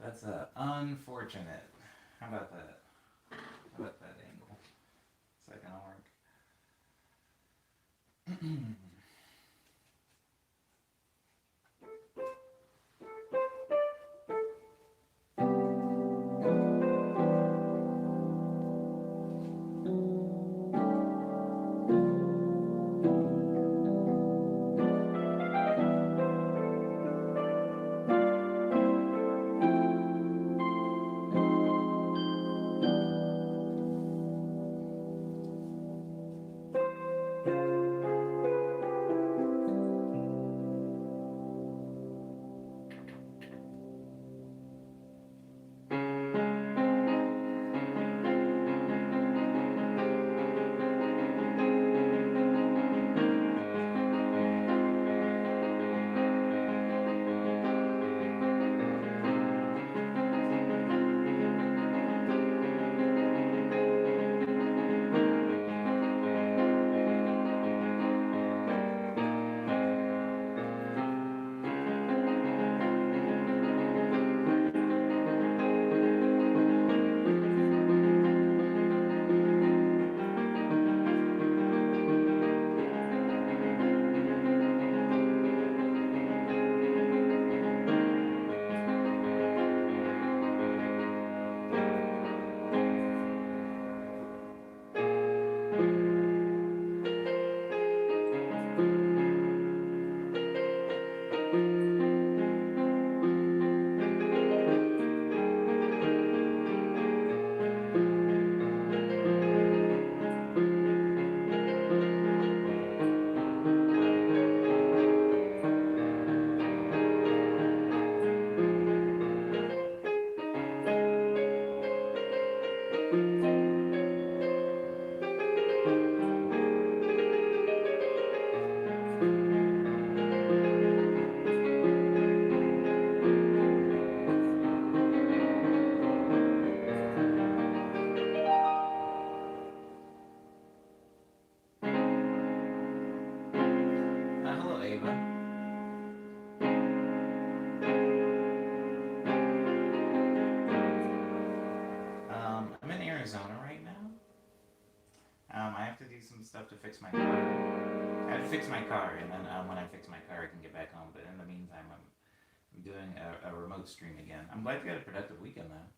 That's unfortunate. How about that? How about that angle? Is that gonna work? Hello, Ava. I'm in Arizona right now. I have to do some stuff to fix my car. I have to fix my car, and then when I fix my car, I can get back home. But in the meantime, I'm doing a remote stream again. I'm glad you had a productive weekend, though.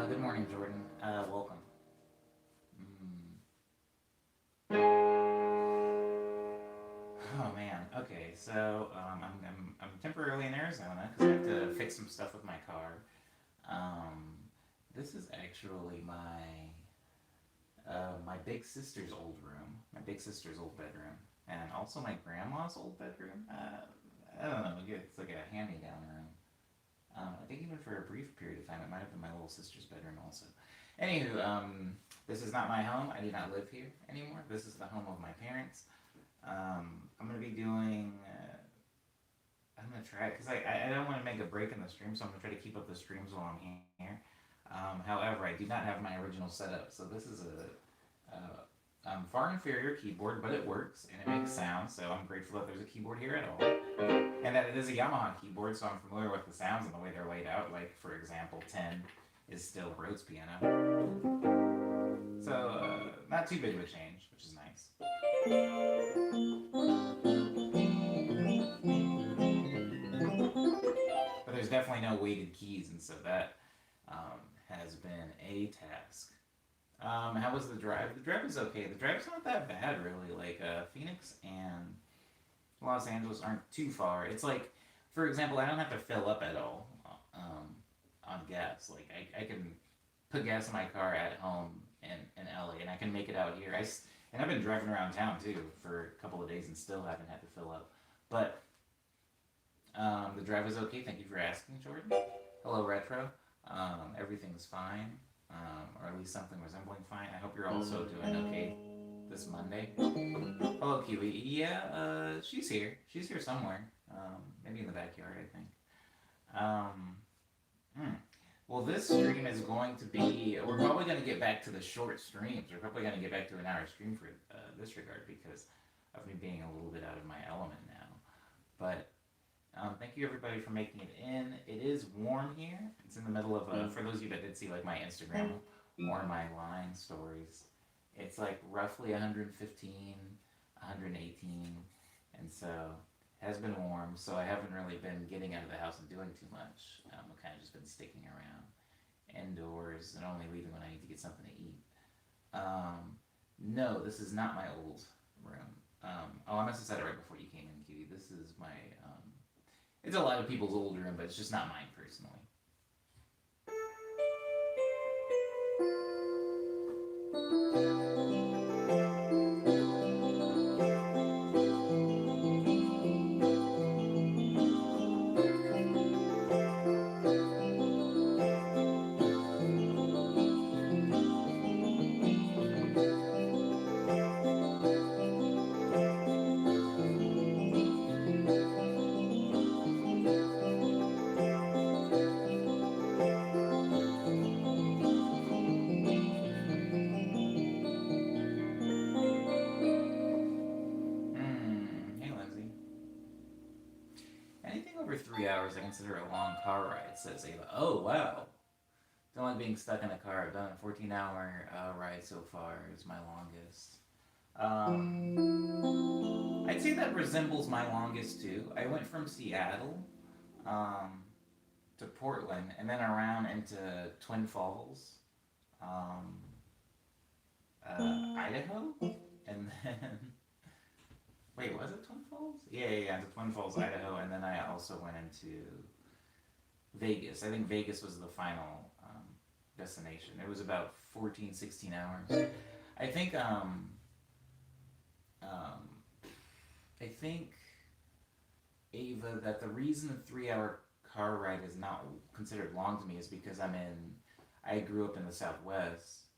Good morning, Jordan. Welcome. Mm. Oh man. Okay, so I'm temporarily in Arizona because I have to fix some stuff with my car. Um, this is actually my big sister's old room, my big sister's old bedroom, and also my grandma's old bedroom. I don't know. It's like a hand-me-down room. I think even for a brief period of time, it might have been my little sister's bedroom also. Anywho, this is not my home. I do not live here anymore. This is the home of my parents. I'm gonna be doing. I'm gonna try because I don't want to make a break in the stream, so I'm gonna try to keep up the streams while I'm here. However, I do not have my original setup, so this is a far inferior keyboard, but it works and it makes sound. So I'm grateful that there's a keyboard here at all, and that it is a Yamaha keyboard, so I'm familiar with the sounds and the way they're laid out. Like for example, 10 is still Rhodes piano. So, not too big of a change, which is nice. But there's definitely no weighted keys, and so that has been a task. How was the drive? The drive was okay. The drive's not that bad, really. Like, Phoenix and Los Angeles aren't too far. It's like, for example, I don't have to fill up at all on gas. Like, I can put gas in my car at home in LA, and I can make it out here. And I've been driving around town too for a couple of days and still haven't had to fill up. But the drive was okay. Thank you for asking, Jordan. Hello, Retro. Everything's fine, or at least something resembling fine. I hope you're also doing okay this Monday. Hello, Kiwi. Yeah, she's here. She's here somewhere. Maybe in the backyard, I think. Well, this stream is going to be. We're probably going to get back to the short streams. We're probably going to get back to an hour stream for this regard because of me being a little bit out of my element now. But thank you everybody for making it in. It is warm here. It's in the middle of. For those of you that did see like my Instagram or my line stories, it's like roughly 115, 118, and so. Has been warm, so I haven't really been getting out of the house and doing too much. I've kind of just been sticking around indoors and only leaving when I need to get something to eat. No, this is not my old room. I must have said it right before you came in, Cutie. This is my, it's a lot of people's old room, but it's just not mine personally. I consider a long car ride, says Ava. Oh, wow. Don't like being stuck in a car. I've done a 14-hour ride so far. It's my longest. I'd say that resembles my longest, too. I went from Seattle to Portland and then around into Twin Falls, Idaho, and then... Wait, was it Twin Falls? Yeah, into Twin Falls, Idaho, and then I also went into Vegas. I think Vegas was the final destination. It was about 14, 16 hours. I think Ava, that the reason a 3-hour car ride is not considered long to me is because I grew up in the Southwest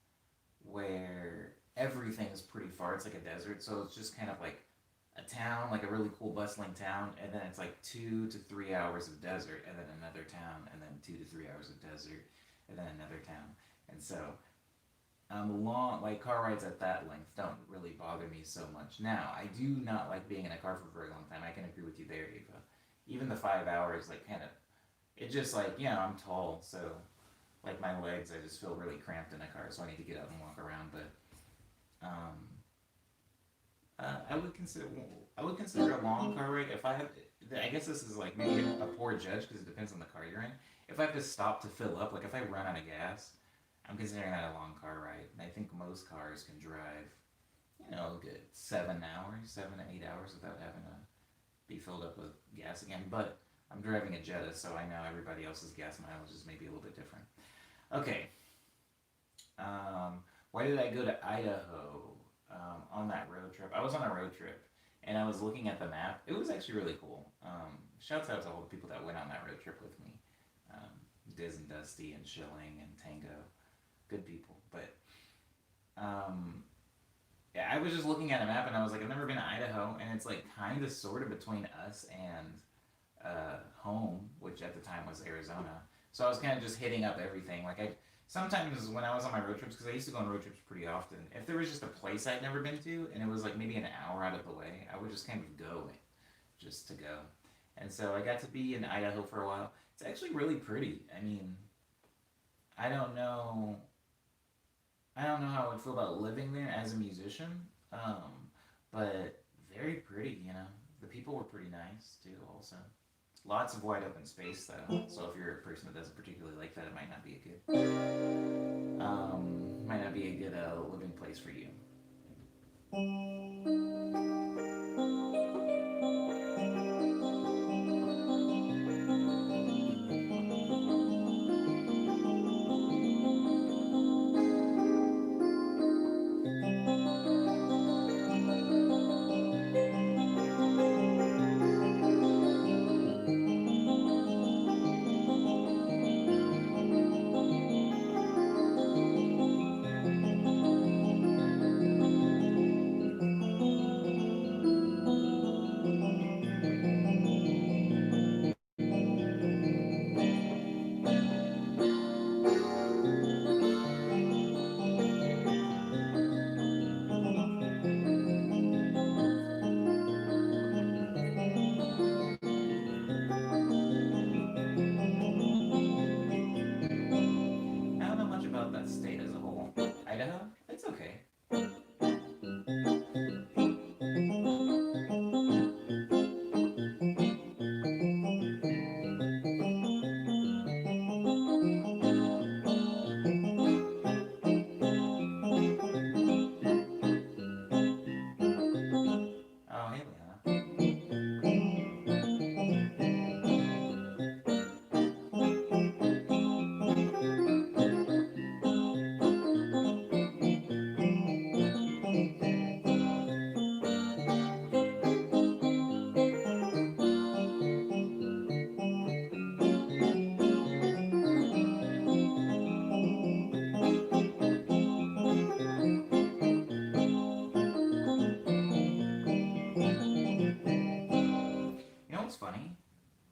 where everything is pretty far. It's like a desert, so it's just kind of like a town, like a really cool bustling town, and then it's like 2 to 3 hours of desert, and then another town, and then 2 to 3 hours of desert, and then another town. And so long, like car rides at that length don't really bother me so much. Now, I do not like being in a car for a very long time. I can agree with you there, Eva. Even the 5 hours, like kind of, it just like, I'm tall, so like my legs, I just feel really cramped in a car, so I need to get up and walk around, but I would consider a long car ride if I have. I guess this is like maybe a poor judge because it depends on the car you're in. If I have to stop to fill up, like if I run out of gas, I'm considering that a long car ride. And I think most cars can drive, a good 7 hours, 7 to 8 hours without having to be filled up with gas again. But I'm driving a Jetta, so I know everybody else's gas mileage is maybe a little bit different. Okay. Why did I go to Idaho? On that road trip. I was on a road trip and I was looking at the map. It was actually really cool. Shouts out to all the people that went on that road trip with me. Diz and Dusty and Schilling and Tango. Good people. But yeah, I was just looking at a map and I was like, I've never been to Idaho, and it's like kind of sort of between us and home, which at the time was Arizona. So I was kind of just hitting up everything. Like sometimes when I was on my road trips, because I used to go on road trips pretty often, if there was just a place I'd never been to, and it was like maybe an hour out of the way, I would just kind of go just to go. And so I got to be in Idaho for a while. It's actually really pretty. I mean, I don't know. I don't know how I would feel about living there as a musician. But very pretty, you know. The people were pretty nice too. Also, lots of wide open space though. So if you're a person that doesn't particularly like that, it might not be a good living place for you. I don't know much about that state as a whole. Idaho, it's okay. Oh, hey, Leanna. You know what's funny?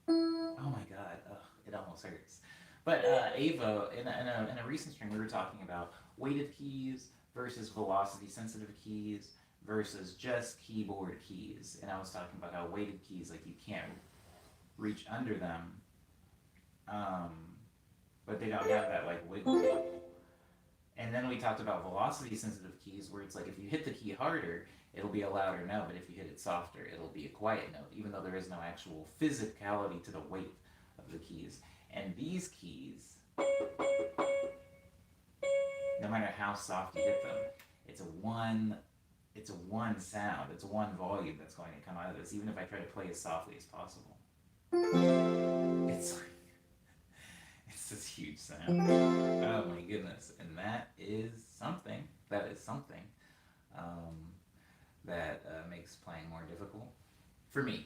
Oh my god, ugh, it almost hurts. But Ava, in a recent stream, we were talking about weighted keys versus velocity sensitive keys versus just keyboard keys. And I was talking about how weighted keys, like you can't reach under them, um, but they don't have that like wiggle. And then we talked about velocity sensitive keys where it's like if you hit the key harder, it'll be a louder note, but if you hit it softer, it'll be a quiet note, even though there is no actual physicality to the weight of the keys. And these keys, no matter how soft you hit them, it's a one it's a one sound, it's a one volume that's going to come out of this, even if I try to play as softly as possible. It's like it's this huge sound. Oh my goodness. And that is something. That is something. Um, that makes playing more difficult. For me.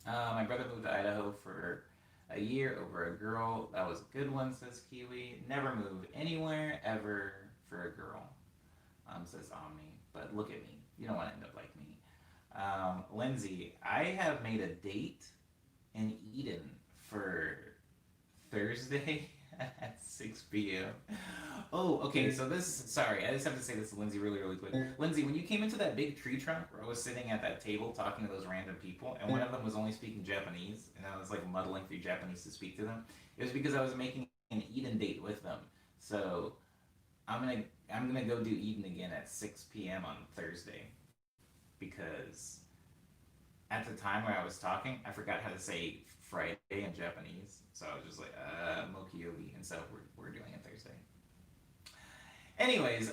My brother moved to Idaho for a year over a girl. That was a good one, says Kiwi. Never move anywhere ever for a girl, says Omni. But look at me. You don't want to end up like me. Lindsay, I have made a date in Eden for Thursday at 6 p.m. Oh, okay. So this, sorry, I just have to say this to Lindsay really, really quick. Lindsay, when you came into that big tree trunk where I was sitting at that table talking to those random people, and one of them was only speaking Japanese, and I was like muddling through Japanese to speak to them, it was because I was making an Eden date with them. So I'm gonna I'm gonna go do Eden again at 6 p.m. on Thursday because at the time where I was talking, I forgot how to say Friday in Japanese. So I was just like, Mokyobi. And so we're doing it Thursday. Anyways,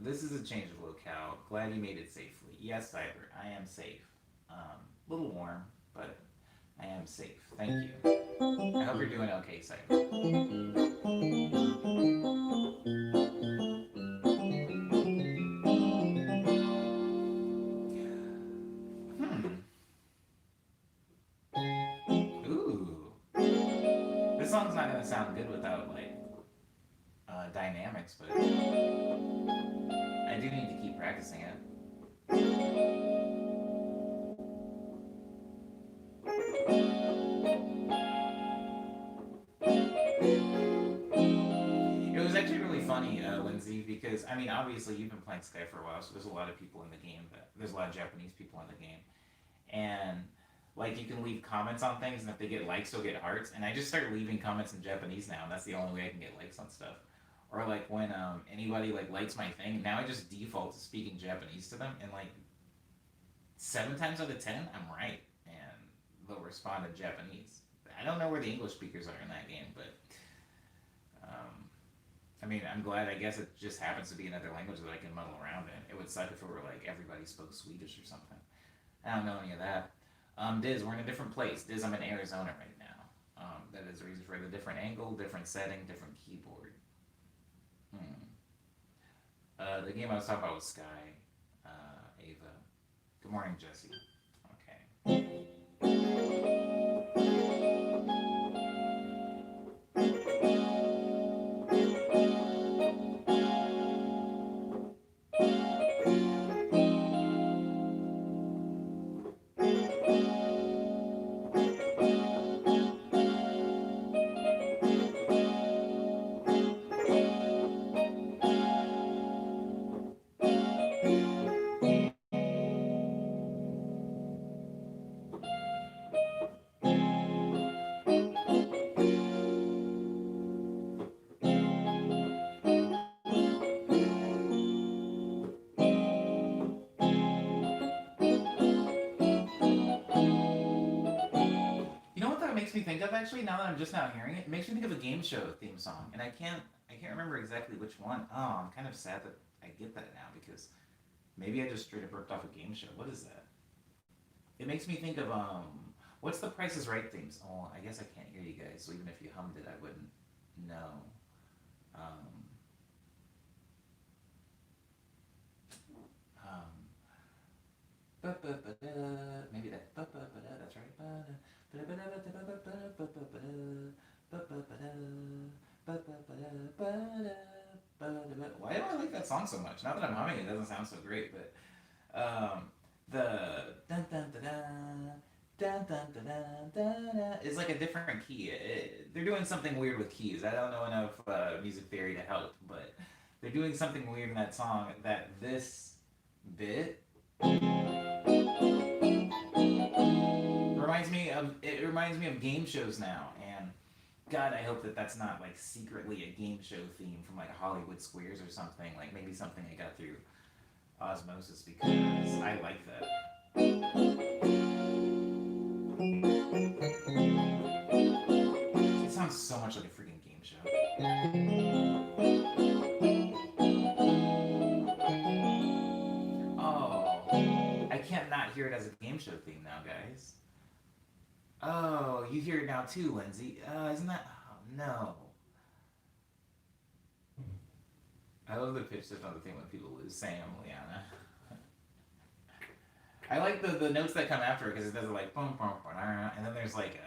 this is a change of locale. Glad you made it safely. Yes, Cyber, I am safe. A little warm, but I am safe. Thank you. I hope you're doing okay, Cyber. Hmm. Ooh. This song's not gonna sound good without like dynamics, but I do need to keep practicing it. It was actually really funny, Lindsay, because I mean, obviously you've been playing Sky for a while, so there's a lot of people in the game. There's a lot of Japanese people in the game, and Like you can leave comments on things, and if they get likes, you'll get hearts. And I just start leaving comments in Japanese now, and that's the only way I can get likes on stuff. Or like when anybody like likes my thing, now I just default to speaking Japanese to them, and like 7 times out of 10, I'm right, and they'll respond in Japanese. I don't know where the English speakers are in that game, but um, I mean, I'm glad. I guess it just happens to be another language that I can muddle around in. It would suck if it were like everybody spoke Swedish or something. I don't know any of that. Diz, we're in a different place. Diz, I'm in Arizona right now. That is the reason for the different angle, different setting, different keyboard. Hmm. The game I was talking about was Sky, Ava. Good morning, Jesse. Okay. You know what that makes me think of actually? Now that I'm just now hearing it, it makes me think of a game show theme song, and I can't remember exactly which one. Oh, I'm kind of sad that I get that now because maybe I just straight up ripped off a game show. What is that? It makes me think of what's the Price is Right themes? Oh, I guess I can't hear you guys, so even if you hummed it, I wouldn't know. Um, um, maybe that. That's right. Why do I like that song so much? Not that I'm humming it, doesn't sound so great, but the dun dun dun dun dun dun dun dun dun is like a different key. They're doing something weird with keys. I don't know enough music theory to help, but they're doing something weird in that song that this bit reminds me of game shows now, and God, I hope that that's not like secretly a game show theme from like Hollywood Squares or something. Like maybe something I got through osmosis because I like that. It sounds so much like a freaking game show. Oh, I can't not hear it as a game show theme now, guys. Oh, you hear it now too, Lindsay. Isn't that? Oh, no. I love the pitch shift on the thing when people lose Sam, Liana. I like the notes that come after it because it does it like boom, boom, boom, and then there's like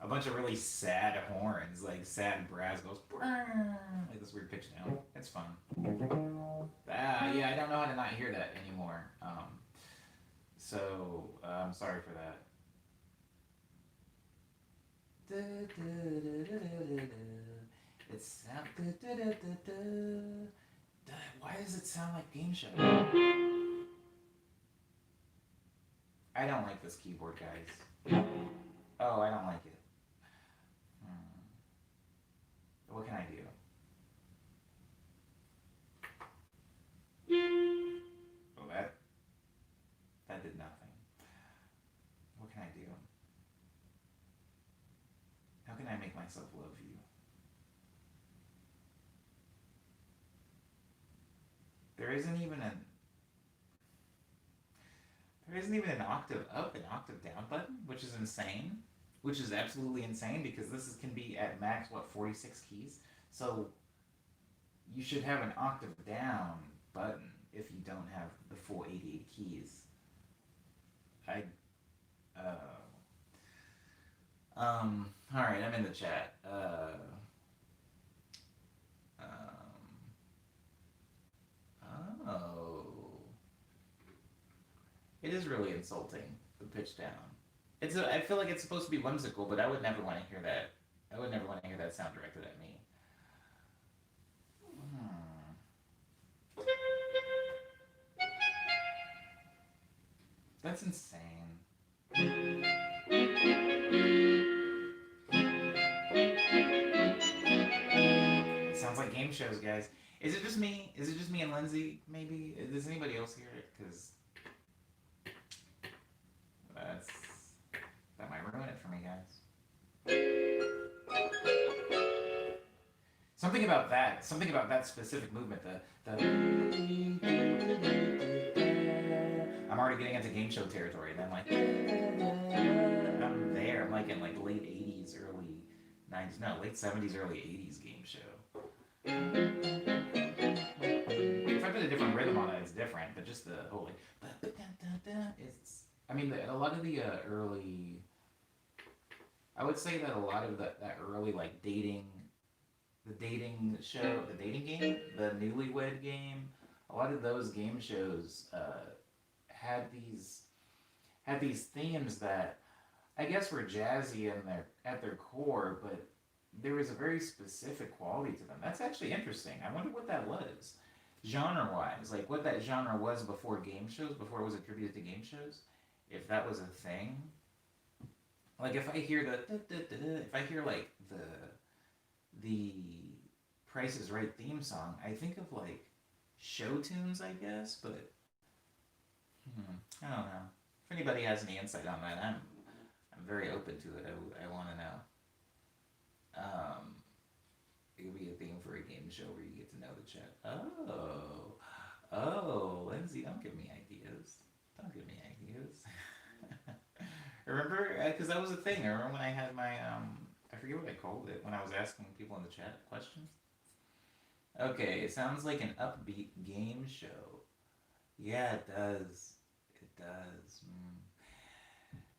a bunch of really sad horns, like sad brass goes like this weird pitch down. It's fun. Yeah, I don't know how to not hear that anymore. So I'm sorry for that. It's why does it sound like game show? I don't like this keyboard, guys. Oh, I don't like it. Hmm. What can I do? Oh, that did nothing. What can I do? How can I make myself love you? There isn't even an there isn't even an octave up, an octave down button, which is insane. Which is absolutely insane because can be at max what 46 keys. So you should have an octave down button if you don't have the full 88 keys. I all right, I'm in the chat. Oh, it is really insulting. The pitch down. I feel like it's supposed to be whimsical, but I would never want to hear that. I would never want to hear that sound directed at me. Hmm. That's insane. game shows, guys. Is it just me? Is it just me and Lindsay? Maybe. Does anybody else hear it? Because that's that might ruin it for me, guys. Something about that. Something about that specific movement. The. I'm already getting into game show territory, and then like I'm there. I'm like in like late '80s, early '90s. No, late '70s, early '80s game show. If I put a different rhythm on it, it's different. But just the whole like, it's. I mean, a lot of the early. I would say that a lot of that early like dating, the dating show, the dating game, the Newlywed Game. A lot of those game shows had these themes that I guess were jazzy in at their core, but there was a very specific quality to them. That's actually interesting. I wonder what that was, genre-wise, like what that genre was before game shows, before it was attributed to game shows. If that was a thing, like if I hear if I hear like the Price is Right theme song, I think of like show tunes, I guess, but I don't know. If anybody has any insight on that, I'm very open to it. I want to know. It would be a theme for a game show where you get to know the chat. Oh, Lindsay, don't give me ideas. Don't give me ideas. Remember, because that was a thing. I remember when I had my I forget what I called it when I was asking people in the chat questions. Okay, it sounds like an upbeat game show. Yeah, it does. It does.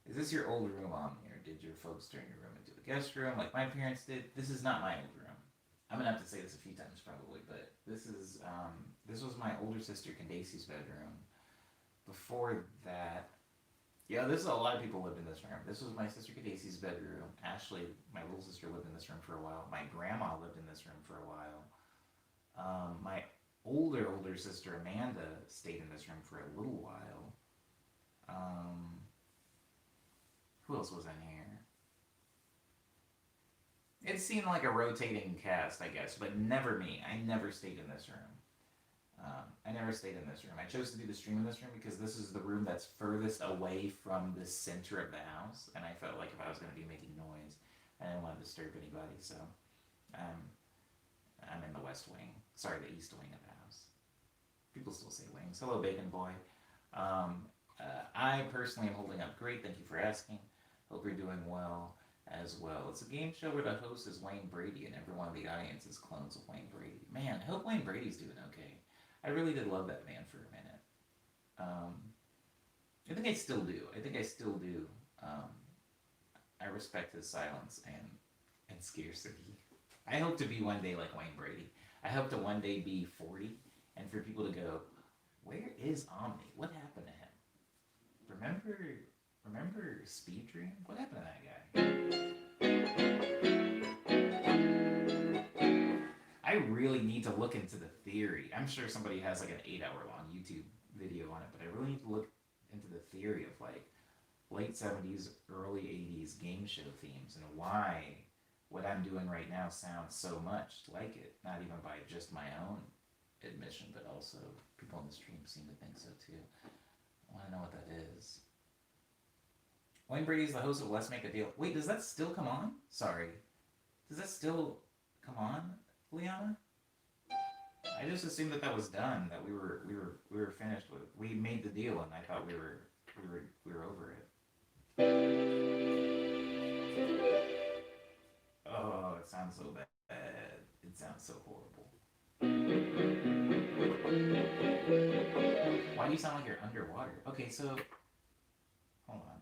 Is this your old room, Omni, or did your folks turn your room into a guest room like my parents did? This is not my old room. I'm gonna have to say this a few times probably, but this was my older sister Candace's bedroom. Before that, yeah, this is a lot of people lived in this room. This was my sister Candace's bedroom. Ashley, my little sister, lived in this room for a while. My grandma lived in this room for a while. My older sister Amanda stayed in this room for a little while. Who else was in here? It seemed like a rotating cast, I guess, but never me. I never stayed in this room. I never stayed in this room. I chose to do the stream in this room because this is the room that's furthest away from the center of the house, and I felt like if I was going to be making noise, I didn't want to disturb anybody, so I'm in the west wing. Sorry, the east wing of the house. People still say wings. Hello, Bacon Boy. I personally am holding up great. Thank you for asking. Hope you're doing well as well. It's a game show where the host is Wayne Brady and everyone in the audience is clones of Wayne Brady. Man, I hope Wayne Brady's doing okay. I really did love that man for a minute. I think I still do. I respect his silence and scarcity. I hope to be one day like Wayne Brady. I hope to one day be 40 and for people to go, where is Omni? What happened to him? Remember Speed Dream? What happened to that guy? I really need to look into the theory. I'm sure somebody has like an 8-hour-long YouTube video on it, but I really need to look into the theory of like late 70s, early 80s game show themes and why what I'm doing right now sounds so much like it. Not even by just my own admission, but also people on the stream seem to think so too. I want to know what that is. Wayne Brady's the host of Let's Make a Deal. Wait, does that still come on? Sorry. Does that still come on, Liana? I just assumed that was done, that we were finished with it. We made the deal and I thought we were over it. Oh, it sounds so bad. It sounds so horrible. Why do you sound like you're underwater? Okay, so hold on.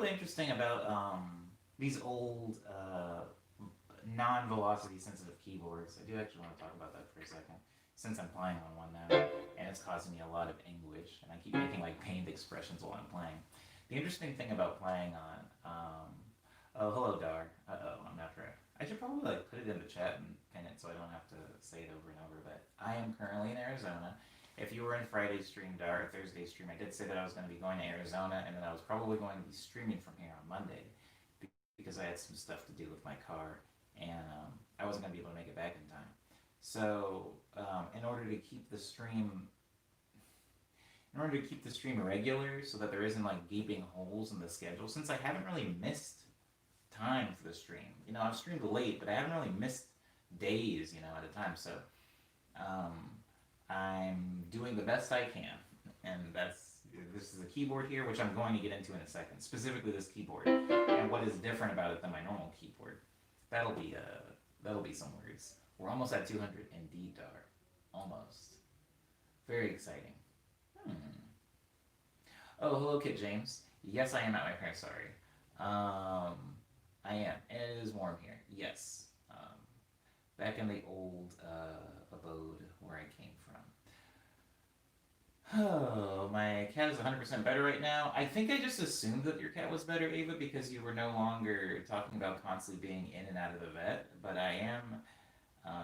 really interesting about these old non-velocity sensitive keyboards. I do actually want to talk about that for a second, since I'm playing on one now, and it's causing me a lot of anguish, and I keep making like pained expressions while I'm playing. The interesting thing about playing on, oh hello Dar. I'm not sure. I should probably like put it in the chat and pin it so I don't have to say it over and over. But I am currently in Arizona. If you were in Friday's stream, Dar, or Thursday's stream, I did say that I was going to be going to Arizona, and then I was probably going to be streaming from here on Monday because I had some stuff to do with my car, and I wasn't going to be able to make it back in time. So, in order to keep the stream regular so that there isn't like gaping holes in the schedule, since I haven't really missed time for the stream. I've streamed late, but I haven't really missed days, at a time. So I'm doing the best I can, and this is a keyboard here, which I'm going to get into in a second. Specifically, this keyboard and what is different about it than my normal keyboard. That'll be some words. We're almost at 200 indeed, Dar. Almost. Very exciting. Oh, hello, Kit James. Yes, I am at my parents. Sorry. I am. And it is warm here. Yes. Back in the old abode where I came from. Oh, my cat is 100% better right now. I think I just assumed that your cat was better, Ava, because you were no longer talking about constantly being in and out of the vet. But I am,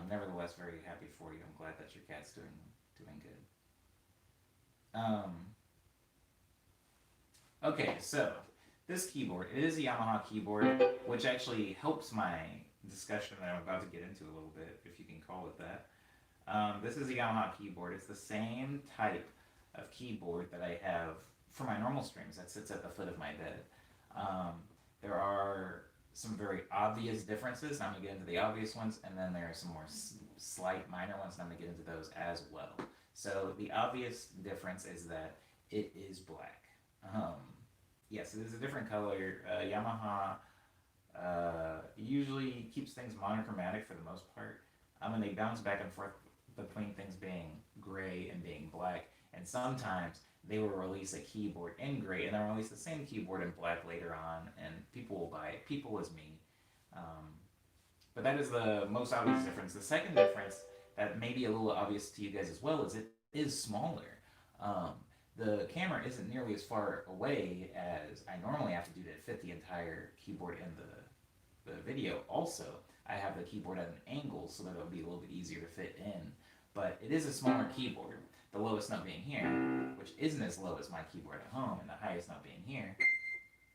nevertheless, very happy for you. I'm glad that your cat's doing good. Okay, so this keyboard, it is a Yamaha keyboard, which actually helps my discussion that I'm about to get into a little bit, if you can call it that. This is a Yamaha keyboard. It's the same type of keyboard that I have for my normal streams that sits at the foot of my bed. There are some very obvious differences, and I'm going to get into the obvious ones, and then there are some more slight minor ones, and I'm going to get into those as well. So the obvious difference is that it is black. Yes, it is a different color. Yamaha usually keeps things monochromatic for the most part. And they bounce back and forth between things being gray and being black. And sometimes they will release a keyboard in gray and then release the same keyboard in black later on, and people will buy it. People is me. But that is the most obvious difference. The second difference that may be a little obvious to you guys as well is it is smaller. The camera isn't nearly as far away as I normally have to do to fit the entire keyboard in the video. Also, I have the keyboard at an angle so that it'll be a little bit easier to fit in. But it is a smaller keyboard, the lowest note being here, which isn't as low as my keyboard at home, and the highest note being here,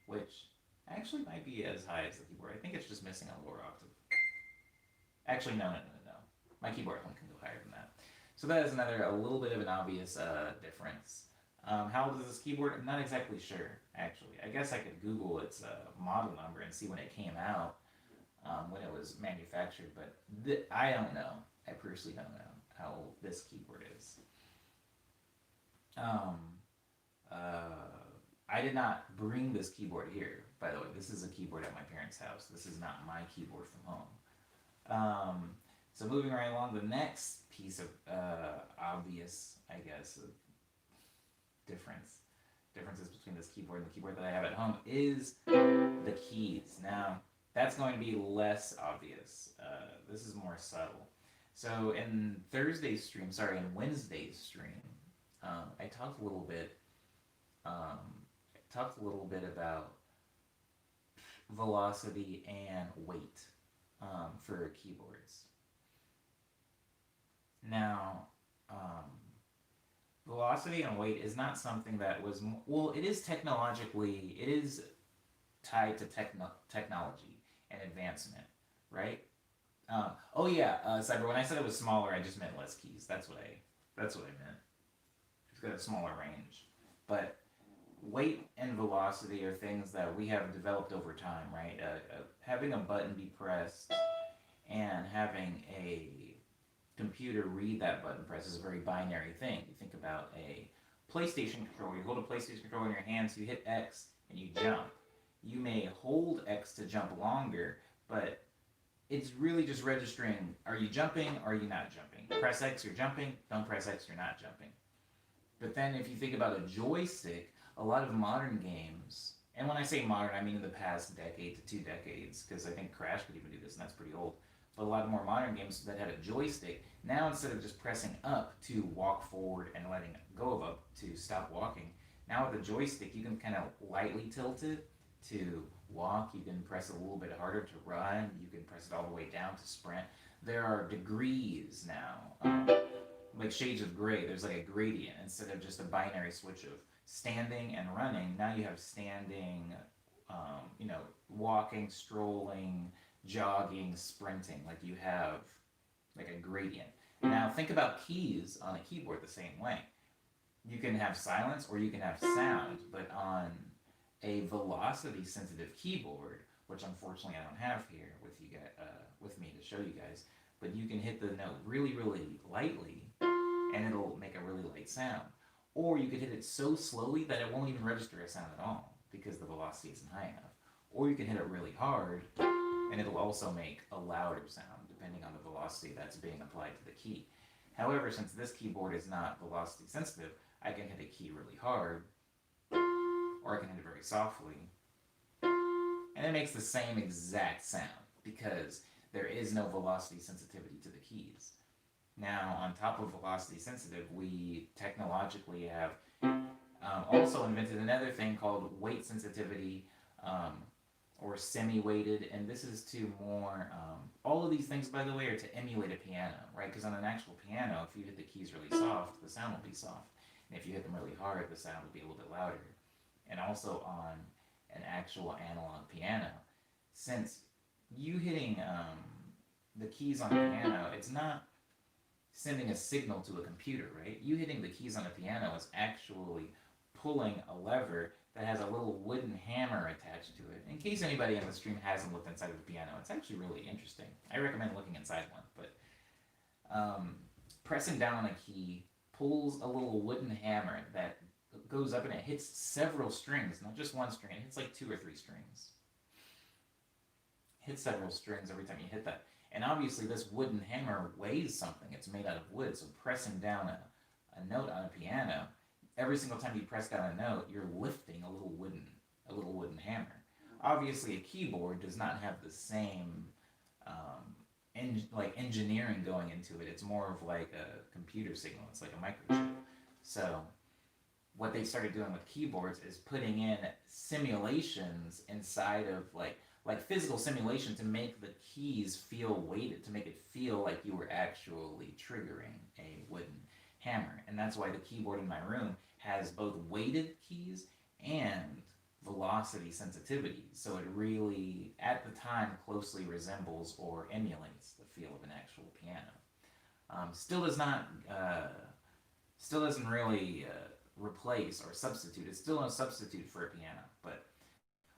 which actually might be as high as the keyboard. I think it's just missing a lower octave. Actually, no. My keyboard at home can go higher than that. So that is a little bit of an obvious difference. How old is this keyboard? I'm not exactly sure, actually. I guess I could Google its model number and see when it came out, when it was manufactured, but I don't know. I personally don't know how old this keyboard is. I did not bring this keyboard here, by the way. This is a keyboard at my parents' house. This is not my keyboard from home. So moving right along, the next piece of obvious, I guess, differences between this keyboard and the keyboard that I have at home is the keys. Now, that's going to be less obvious. This is more subtle. So in Wednesday's stream, I talked a little bit about velocity and weight for keyboards. Now, velocity and weight is not something that was, it is technologically, it is tied to technology and advancement, right? Cyber, when I said it was smaller, I just meant less keys. That's what I meant. It's got a smaller range. But weight and velocity are things that we have developed over time, right? Having a button be pressed and having a computer read that button press is a very binary thing. You think about a PlayStation controller. You hold a PlayStation controller in your hands, you hit X, and you jump. You may hold X to jump longer, but it's really just registering, are you jumping or are you not jumping? Press X, you're jumping. Don't press X, you're not jumping. But then if you think about a joystick, a lot of modern games And when I say modern, I mean in the past decade to 2 decades, because I think Crash could even do this, and that's pretty old. But a lot of more modern games that had a joystick, now instead of just pressing up to walk forward and letting go of up to stop walking, now with the joystick you can kind of lightly tilt it to walk, you can press it a little bit harder to run, you can press it all the way down to sprint. There are degrees now, like shades of gray. There's like a gradient instead of just a binary switch of standing and running. Now you have standing, walking, strolling, jogging, sprinting. Like you have like a gradient. Now think about keys on a keyboard the same way. You can have silence or you can have sound, but on a velocity sensitive keyboard, which unfortunately I don't have here with you guys, with me to show you guys, but you can hit the note really, really lightly and it'll make a really light sound. Or you could hit it so slowly that it won't even register a sound at all because the velocity isn't high enough. Or you can hit it really hard and it'll also make a louder sound depending on the velocity that's being applied to the key. However, since this keyboard is not velocity sensitive, I can hit a key really hard or I can hit it very softly and it makes the same exact sound because there is no velocity sensitivity to the keys. Now, on top of velocity sensitive, we technologically have also invented another thing called weight sensitivity, or semi-weighted, and this is to more, all of these things, by the way, are to emulate a piano, right? Because on an actual piano, if you hit the keys really soft, the sound will be soft. And if you hit them really hard, the sound will be a little bit louder. And also on an actual analog piano, since you hitting the keys on a piano, it's not sending a signal to a computer, right? You hitting the keys on a piano is actually pulling a lever that has a little wooden hammer attached to it. In case anybody on the stream hasn't looked inside of a piano, it's actually really interesting. I recommend looking inside one, but pressing down on a key pulls a little wooden hammer that goes up and it hits several strings, not just one string, it hits like 2 or 3 strings. It hits several strings every time you hit that. And obviously this wooden hammer weighs something. It's made out of wood, so pressing down a note on a piano, every single time you press down a note, you're lifting a little wooden hammer. Obviously a keyboard does not have the same engineering going into it. It's more of like a computer signal. It's like a microchip. So what they started doing with keyboards is putting in simulations inside of like physical simulation to make the keys feel weighted, to make it feel like you were actually triggering a wooden hammer. And that's why the keyboard in my room has both weighted keys and velocity sensitivity. So it really, at the time, closely resembles or emulates the feel of an actual piano. Still doesn't really replace or substitute. It's still no substitute for a piano, but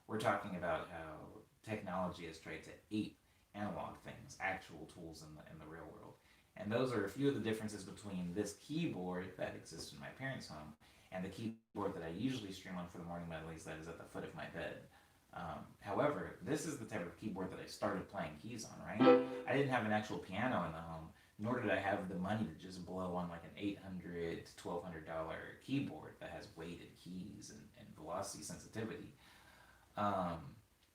we're talking about how technology has tried to ape analog things, actual tools in the real world. And those are a few of the differences between this keyboard that exists in my parents' home and the keyboard that I usually stream on for the morning medleys that is at the foot of my bed. However, this is the type of keyboard that I started playing keys on, right? I didn't have an actual piano in the home, nor did I have the money to just blow on like an $800 to $1,200 keyboard that has weighted keys and velocity sensitivity.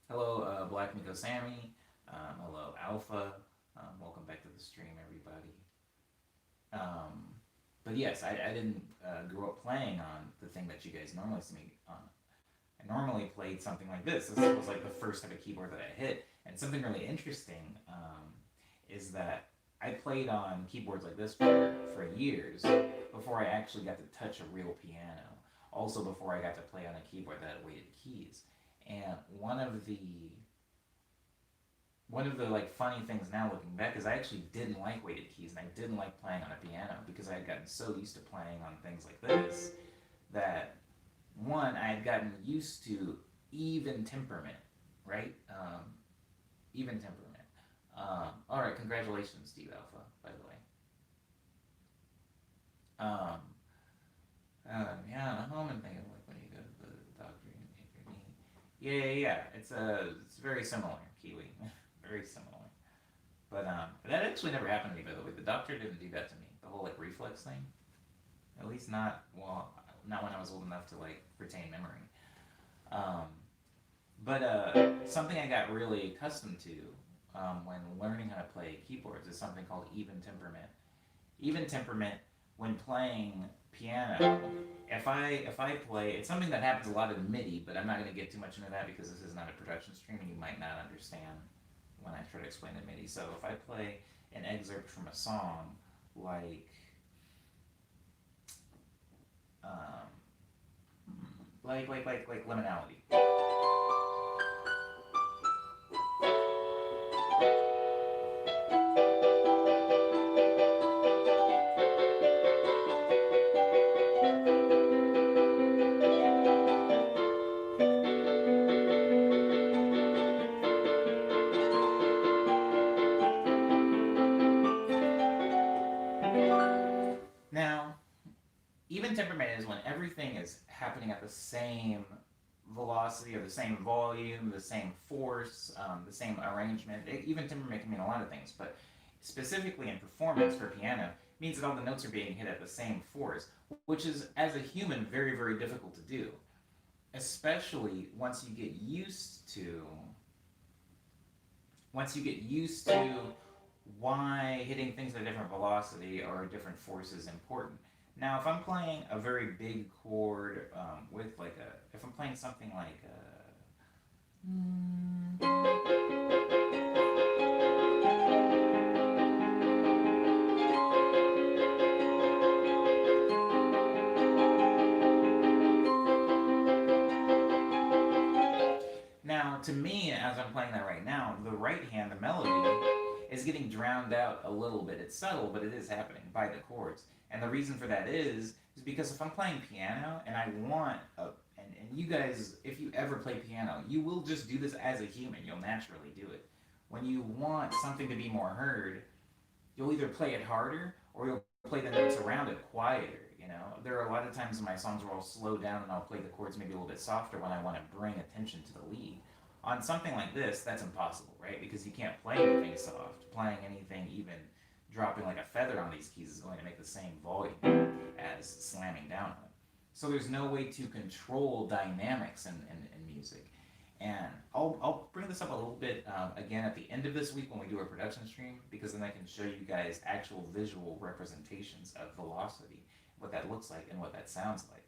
Hello, Black Miko Sammy. Hello, Alpha. Welcome back to the stream, everybody. But yes, I didn't grow up playing on the thing that you guys normally see me on. I normally played something like this. This was like the first type of keyboard that I hit. And something really interesting is that I played on keyboards like this for years before I actually got to touch a real piano. Also before I got to play on a keyboard that had weighted keys. And one of the like funny things now looking back is I actually didn't like weighted keys and I didn't like playing on a piano because I had gotten so used to playing on things like this that one, I had gotten used to even temperament, right? Even temperament. All right, congratulations, Steve Alpha, by the way. Yeah, I'm home and thinking like when you go to the doctor and hit your knee. Yeah. It's very similar, Kiwi. Very similar. But that actually never happened to me, by the way. The doctor didn't do that to me. The whole like reflex thing. At least not when I was old enough to like retain memory. But something I got really accustomed to when learning how to play keyboards is something called even temperament. Even temperament, when playing piano, if I play, it's something that happens a lot in MIDI, but I'm not going to get too much into that because this is not a production stream and you might not understand when I try to explain the MIDI. So if I play an excerpt from a song, like um, like Liminality. Now, even temperament is when everything is happening at the same velocity or the same volume, the same force, the same arrangement. Even temperament can mean a lot of things, but specifically in performance for piano means that all the notes are being hit at the same force, which is, as a human, very, very difficult to do, especially once you get used to why hitting things at a different velocity or a different force is important. Now, if I'm playing a very big chord with like if I'm playing something like now, to me, as I'm playing that right now, the right hand, the melody, is getting drowned out a little bit. It's subtle, but it is happening by the chords. And the reason for that is because if I'm playing piano and I want and you guys, if you ever play piano, you will just do this as a human. You'll naturally do it. When you want something to be more heard, you'll either play it harder or you'll play the notes around it quieter. You know, there are a lot of times in my songs where I'll slow down and I'll play the chords maybe a little bit softer when I want to bring attention to the lead. On something like this, that's impossible, right? Because you can't play anything soft. Playing anything even dropping like a feather on these keys is going to make the same volume as slamming down on it. So there's no way to control dynamics in music. And I'll bring this up a little bit again at the end of this week when we do a production stream, because then I can show you guys actual visual representations of velocity, what that looks like and what that sounds like.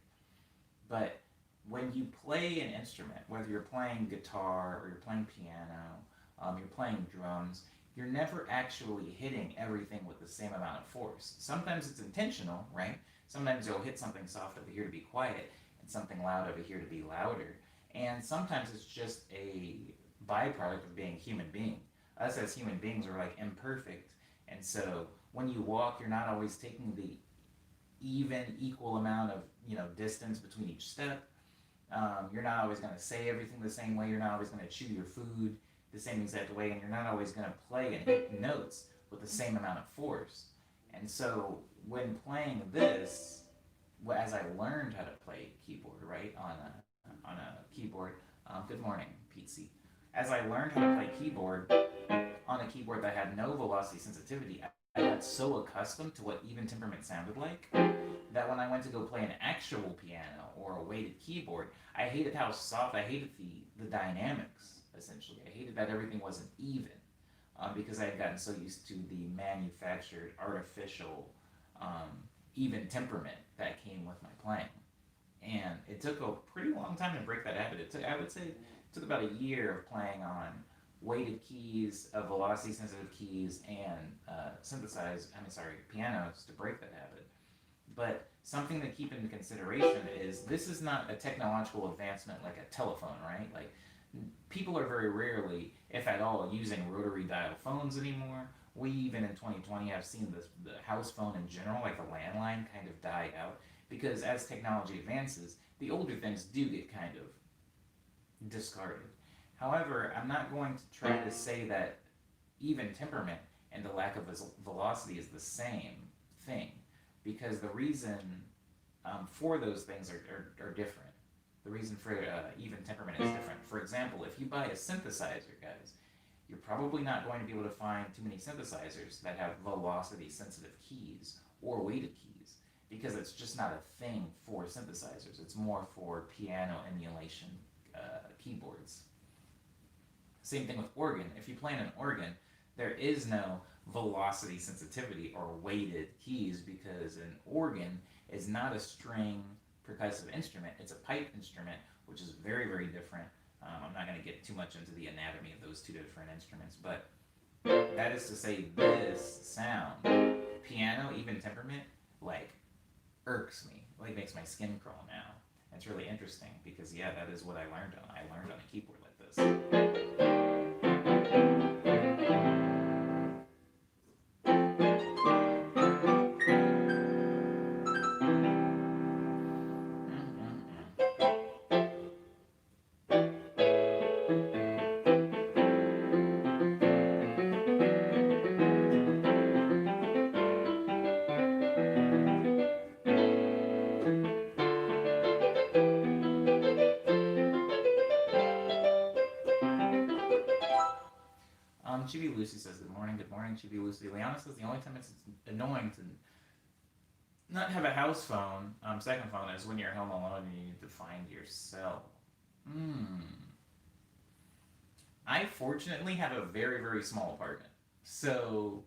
But when you play an instrument, whether you're playing guitar or you're playing piano, you're playing drums, you're never actually hitting everything with the same amount of force. Sometimes it's intentional, right? Sometimes you'll hit something soft over here to be quiet and something loud over here to be louder. And sometimes it's just a byproduct of being a human being. Us as human beings are like imperfect. And so when you walk, you're not always taking the even equal amount of distance between each step. You're not always going to say everything the same way. You're not always going to chew your food the same exact way, and you're not always going to play and hit notes with the same amount of force. And so when playing this, as I learned how to play keyboard, right, on a keyboard, good morning, Pete. As I learned how to play keyboard on a keyboard that had no velocity sensitivity, I got so accustomed to what even temperament sounded like that when I went to go play an actual piano or a weighted keyboard, I hated how soft. I hated the dynamics. Essentially, I hated that everything wasn't even because I had gotten so used to the manufactured, artificial, even temperament that came with my playing. And it took a pretty long time to break that habit. I would say, it took about a year of playing on weighted keys, velocity sensitive keys, and pianos to break that habit. But something to keep into consideration is this is not a technological advancement like a telephone, right? Like people are very rarely, if at all, using rotary dial phones anymore. We even in 2020 have seen the house phone in general, like the landline, kind of die out because as technology advances, the older things do get kind of discarded. However, I'm not going to try to say that even temperament and the lack of velocity is the same thing because the reason for those things are different. The reason for even temperament is different. For example, if you buy a synthesizer, guys, you're probably not going to be able to find too many synthesizers that have velocity sensitive keys or weighted keys because it's just not a thing for synthesizers. It's more for piano emulation keyboards. Same thing with organ. If you play in an organ, there is no velocity sensitivity or weighted keys because an organ is not a string percussive instrument. It's a pipe instrument, which is very, very different. I'm not going to get too much into the anatomy of those two different instruments, but that is to say, this sound, piano, even temperament, like irks me. Like makes my skin crawl now. It's really interesting because yeah, that is what I learned on. I learned on a keyboard like this. Chibi Lucy says, good morning, Chibi Lucy. Liana says the only time it's annoying to not have a house phone, second phone, is when you're home alone and you need to find your cell. I fortunately have a very, very small apartment. So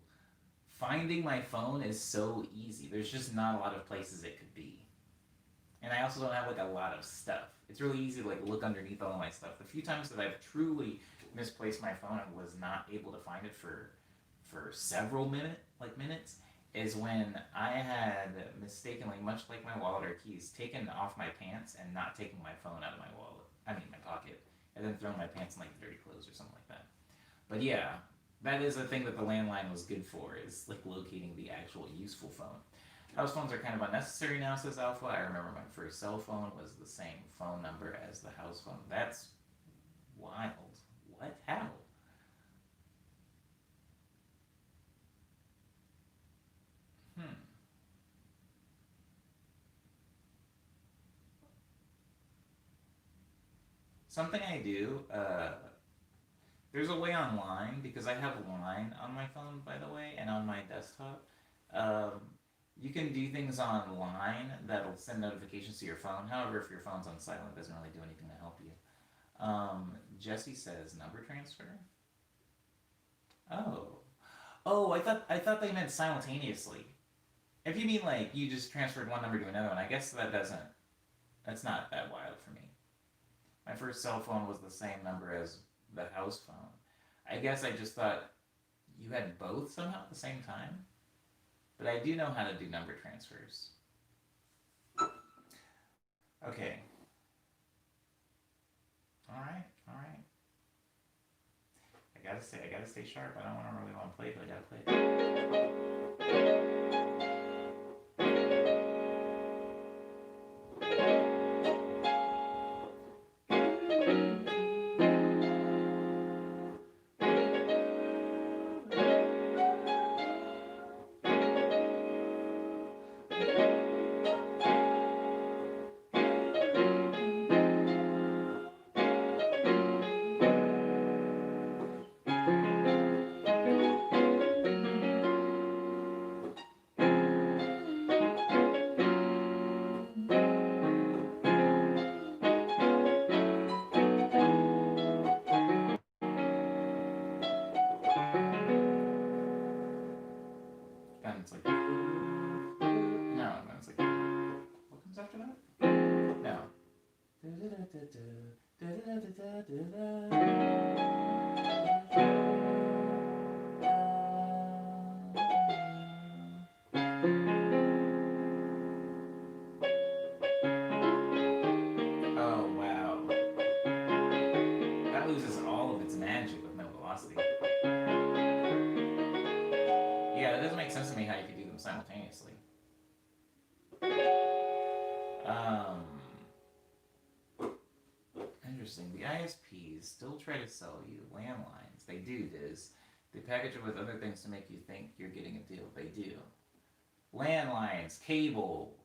finding my phone is so easy. There's just not a lot of places it could be. And I also don't have like a lot of stuff. It's really easy to like look underneath all my stuff. The few times that I've truly misplaced my phone and was not able to find it for several minutes is when I had mistakenly, much like my wallet or keys, taken off my pants and not taking my phone out of my wallet. I mean my pocket, and then thrown my pants in like dirty clothes or something like that. But yeah, that is a thing that the landline was good for, is like locating the actual useful phone. House phones are kind of unnecessary now, says Alpha. I remember my first cell phone was the same phone number as the house phone. That's wild. What? How? Hmm. Something I do, there's a way online, because I have Line on my phone, by the way, and on my desktop. Um, you can do things online that'll send notifications to your phone. However, if your phone's on silent, it doesn't really do anything to help you. Jesse says number transfer. Oh, oh, I thought they meant simultaneously. If you mean like you just transferred one number to another one, I guess that doesn't. That's not that wild for me. My first cell phone was the same number as the house phone. I guess I just thought you had both somehow at the same time. But I do know how to do number transfers. Okay. All right. All right. I gotta stay sharp. I don't want to really want to play, but I gotta and it's like no, and then it's like what comes after that? No. Oh wow, that loses all of its magic with no velocity. Yeah, it doesn't make sense to me how you could do them simultaneously. Um, Interesting. The ISPs still try to sell you landlines. They do this. They package it with other things to make you think you're getting a deal. They do. Landlines, cable.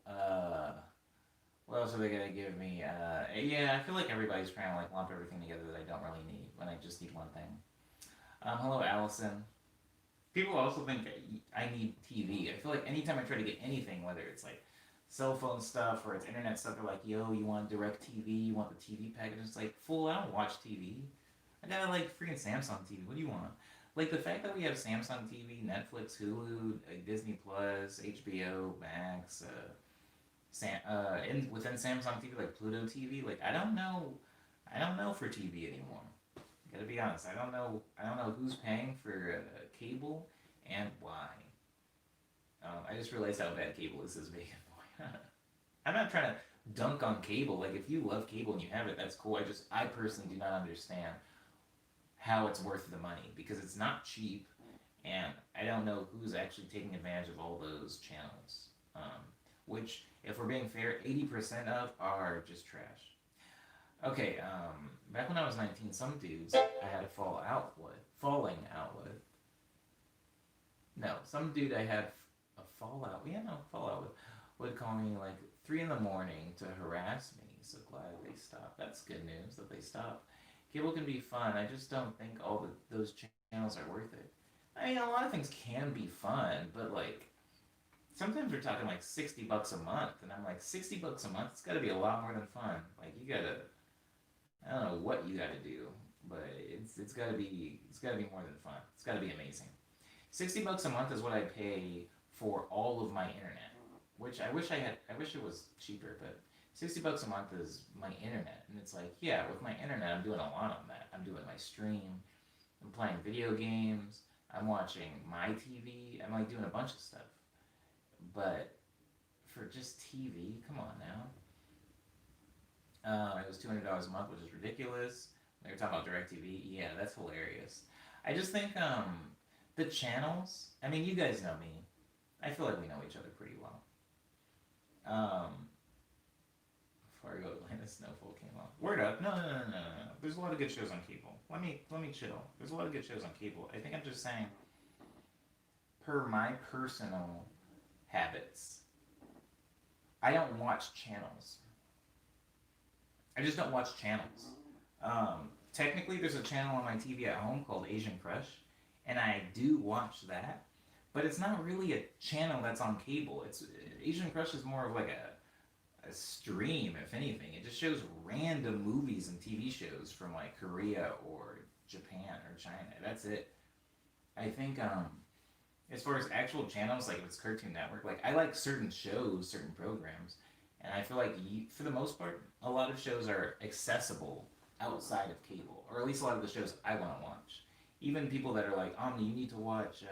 What else are they gonna give me? Yeah, I feel like everybody's trying to like lump everything together that I don't really need when I just need one thing. Hello, Allison. People also think I need TV. I feel like anytime I try to get anything, whether it's like cell phone stuff or it's internet stuff, they're like, yo, you want direct TV? You want the TV package? It's like, fool, I don't watch TV. I got like freaking Samsung TV. What do you want? Like the fact that we have Samsung TV, Netflix, Hulu, Disney Plus, HBO Max, within Samsung TV, like Pluto TV. Like I don't know for TV anymore. Gotta be honest. I don't know who's paying for cable and why. I just realized how bad cable is this vacant boy. I'm not trying to dunk on cable. Like if you love cable and you have it, that's cool. I personally do not understand how it's worth the money because it's not cheap, and I don't know who's actually taking advantage of all those channels. Which, if we're being fair, 80% of are just trash. Okay, back when I was 19, some dudes I had a falling out with. No, some dude I had a fallout with, would call me like 3 in the morning to harass me. So glad they stopped. That's good news that they stopped. Cable can be fun. I just don't think those channels are worth it. I mean, a lot of things can be fun, but like sometimes we're talking like $60 a month, and I'm like, $60 a month. It's got to be a lot more than fun. Like you gotta, I don't know what you gotta do, but it's gotta be more than fun. It's gotta be amazing. $60 a month is what I pay for all of my internet, which I wish it was cheaper, but $60 a month is my internet, and it's like, yeah, with my internet, I'm doing a lot on that. I'm doing my stream, I'm playing video games, I'm watching my TV, I'm like doing a bunch of stuff. But for just TV, come on now. It was $200 a month, which is ridiculous. They were talking about DirecTV. Yeah, that's hilarious. I just think the channels. I mean, you guys know me. I feel like we know each other pretty well. Um, Before I go, Atlanta Snowfall came on. Word up! No. There's a lot of good shows on cable. Let me chill. There's a lot of good shows on cable. I think I'm just saying, per my personal habits, I don't watch channels. I just don't watch channels. Technically, there's a channel on my TV at home called Asian Crush, and I do watch that. But it's not really a channel that's on cable. It's Asian Crush is more of like a stream, if anything. It just shows random movies and TV shows from like Korea or Japan or China. That's it. I think as far as actual channels, like if it's Cartoon Network, like I like certain shows, certain programs, and I feel like for the most part, a lot of shows are accessible outside of cable, or at least a lot of the shows I want to watch. Even people that are like, Omni, you need to watch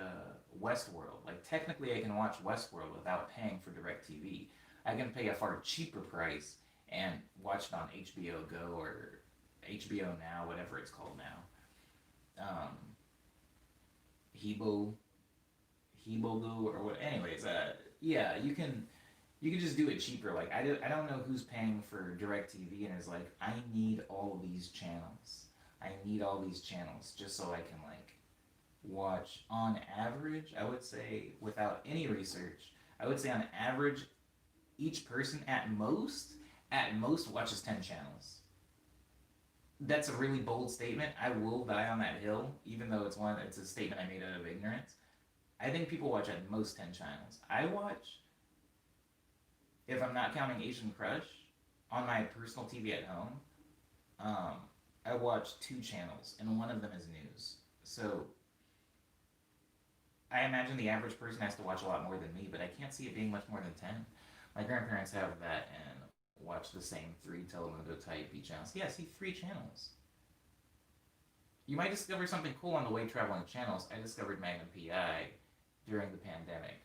Westworld. Like technically, I can watch Westworld without paying for DirecTV. I can pay a far cheaper price and watch it on HBO Go or HBO Now, whatever it's called now. Hebo, Hebo Go or what? Anyways, yeah, you can just do it cheaper. Like I don't know who's paying for DirecTV and is like, I need all these channels. I need all these channels just so I can like watch on average. I would say without any research, I would say on average each person at most watches 10 channels. That's a really bold statement. I will die on that hill, even though it's a statement I made out of ignorance. I think people watch at most 10 channels. I watch, if I'm not counting Asian Crush, on my personal TV at home, um, I watch 2 channels, and one of them is news. So I imagine the average person has to watch a lot more than me, but I can't see it being much more than 10. My grandparents have that and watch the same 3 Telemundo type B channels. Yeah, see, 3 channels. You might discover something cool on the way traveling channels. I discovered Magnum PI during the pandemic.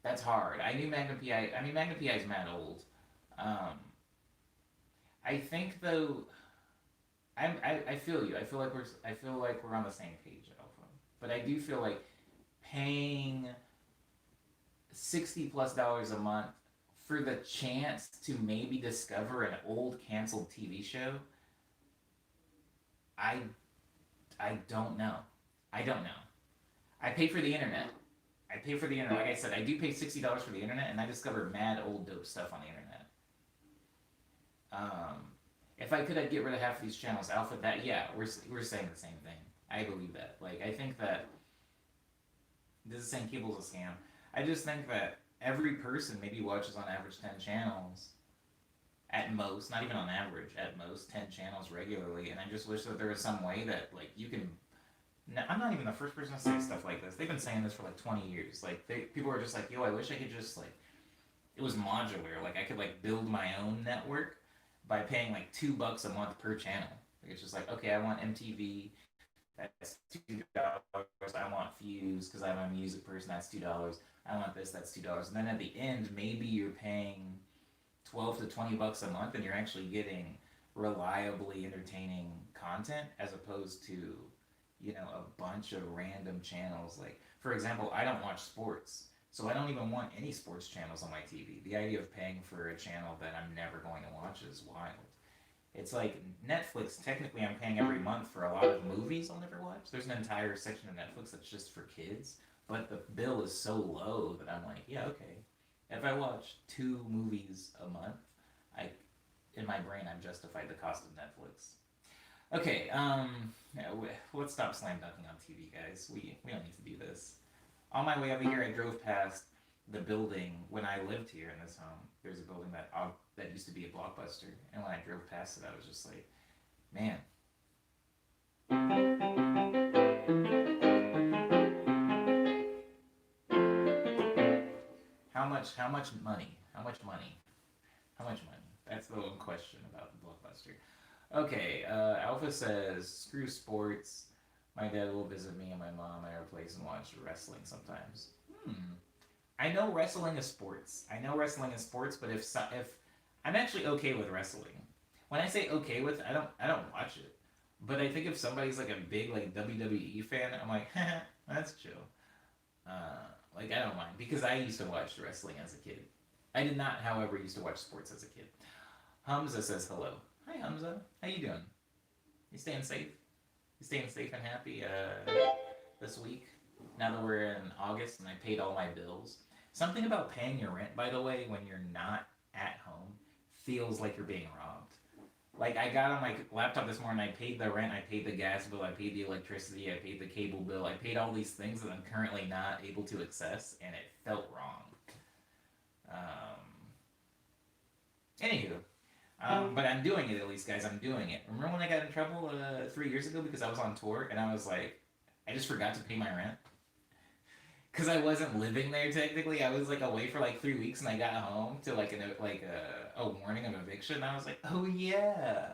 That's hard. I knew Magnum PI. I mean, Magnum PI is mad old. Um, I think though, I feel you. I feel like we're on the same page, Alpha. But I do feel like paying $60+ a month for the chance to maybe discover an old canceled TV show. I I don't know. I don't know. I pay for the internet. I pay for the internet. Like I said, I do pay $60 for the internet, and I discovered mad old dope stuff on the internet. Um, if I could, I'd get rid of half of these channels. Alpha, that yeah, we're saying the same thing. I believe that. Like I think that this is saying cable's a scam. I just think that every person maybe watches on average 10 channels. at most, not even on average, at most 10 channels regularly. And I just wish that there was some way that like you can. I'm not even the first person to say stuff like this. They've been saying this for like 20 years. Like people are just like, yo, I wish I could just like it was modular. Like I could like build my own network by paying like $2 a month per channel. Like, it's just like, okay, I want MTV, that's $2. I want Fuse because I'm a music person, that's $2. I want this, that's $2. And then at the end, maybe you're paying 12 to $20 a month, and you're actually getting reliably entertaining content as opposed to, a bunch of random channels. Like, for example, I don't watch sports, so I don't even want any sports channels on my TV. The idea of paying for a channel that I'm never going to watch is wild. It's like Netflix, technically I'm paying every month for a lot of movies I'll never watch. There's an entire section of Netflix that's just for kids, but the bill is so low that I'm like, yeah, okay. If I watch 2 movies a month, I, in my brain, I've justified the cost of Netflix. Okay, yeah, let's stop slam dunking on TV, guys. We don't need to do this. On my way over here, I drove past the building when I lived here in this home. There's a building that used to be a Blockbuster, and when I drove past it, I was just like, man. How much money? How much money? How much money? That's the one question about the Blockbuster. Okay, Alpha says, screw sports. My dad will visit me and my mom at our place and watch wrestling sometimes. I know wrestling is sports. But if I'm actually okay with wrestling. When I say okay with, I don't watch it. But I think if somebody's like a big like WWE fan, I'm like, that's chill. Like I don't mind because I used to watch wrestling as a kid. I did not, however, used to watch sports as a kid. Hamza says hello. Hi Hamza, how you doing? You staying safe? You staying safe and happy this week? Now that we're in August and I paid all my bills. Something about paying your rent, by the way, when you're not at home, feels like you're being robbed. Like I got on my laptop this morning, I paid the rent, I paid the gas bill, I paid the electricity, I paid the cable bill, I paid all these things that I'm currently not able to access, and it felt wrong. Anywho, but I'm doing it at least, guys. I'm doing it. Remember when I got in trouble 3 years ago because I was on tour and I was like, I just forgot to pay my rent because I wasn't living there technically. I was like away for like 3 weeks and I got home to like a warning of eviction. And I was like, oh yeah,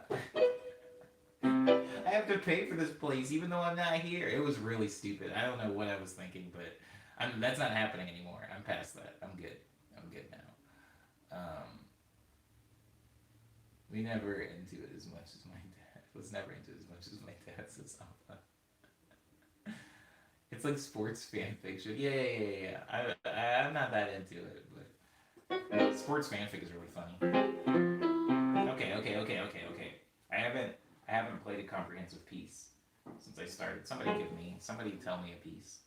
I have to pay for this place even though I'm not here. It was really stupid. I don't know what I was thinking, but that's not happening anymore. I'm past that. I'm good. I'm good now. We never into it as much as my dad. Was never into it as much as my dad, says Alpha. It's like sports fan fiction. Yeah. I'm not that into it, but sports fanfic is really funny. Okay. I haven't played a comprehensive piece since I started. Somebody tell me a piece.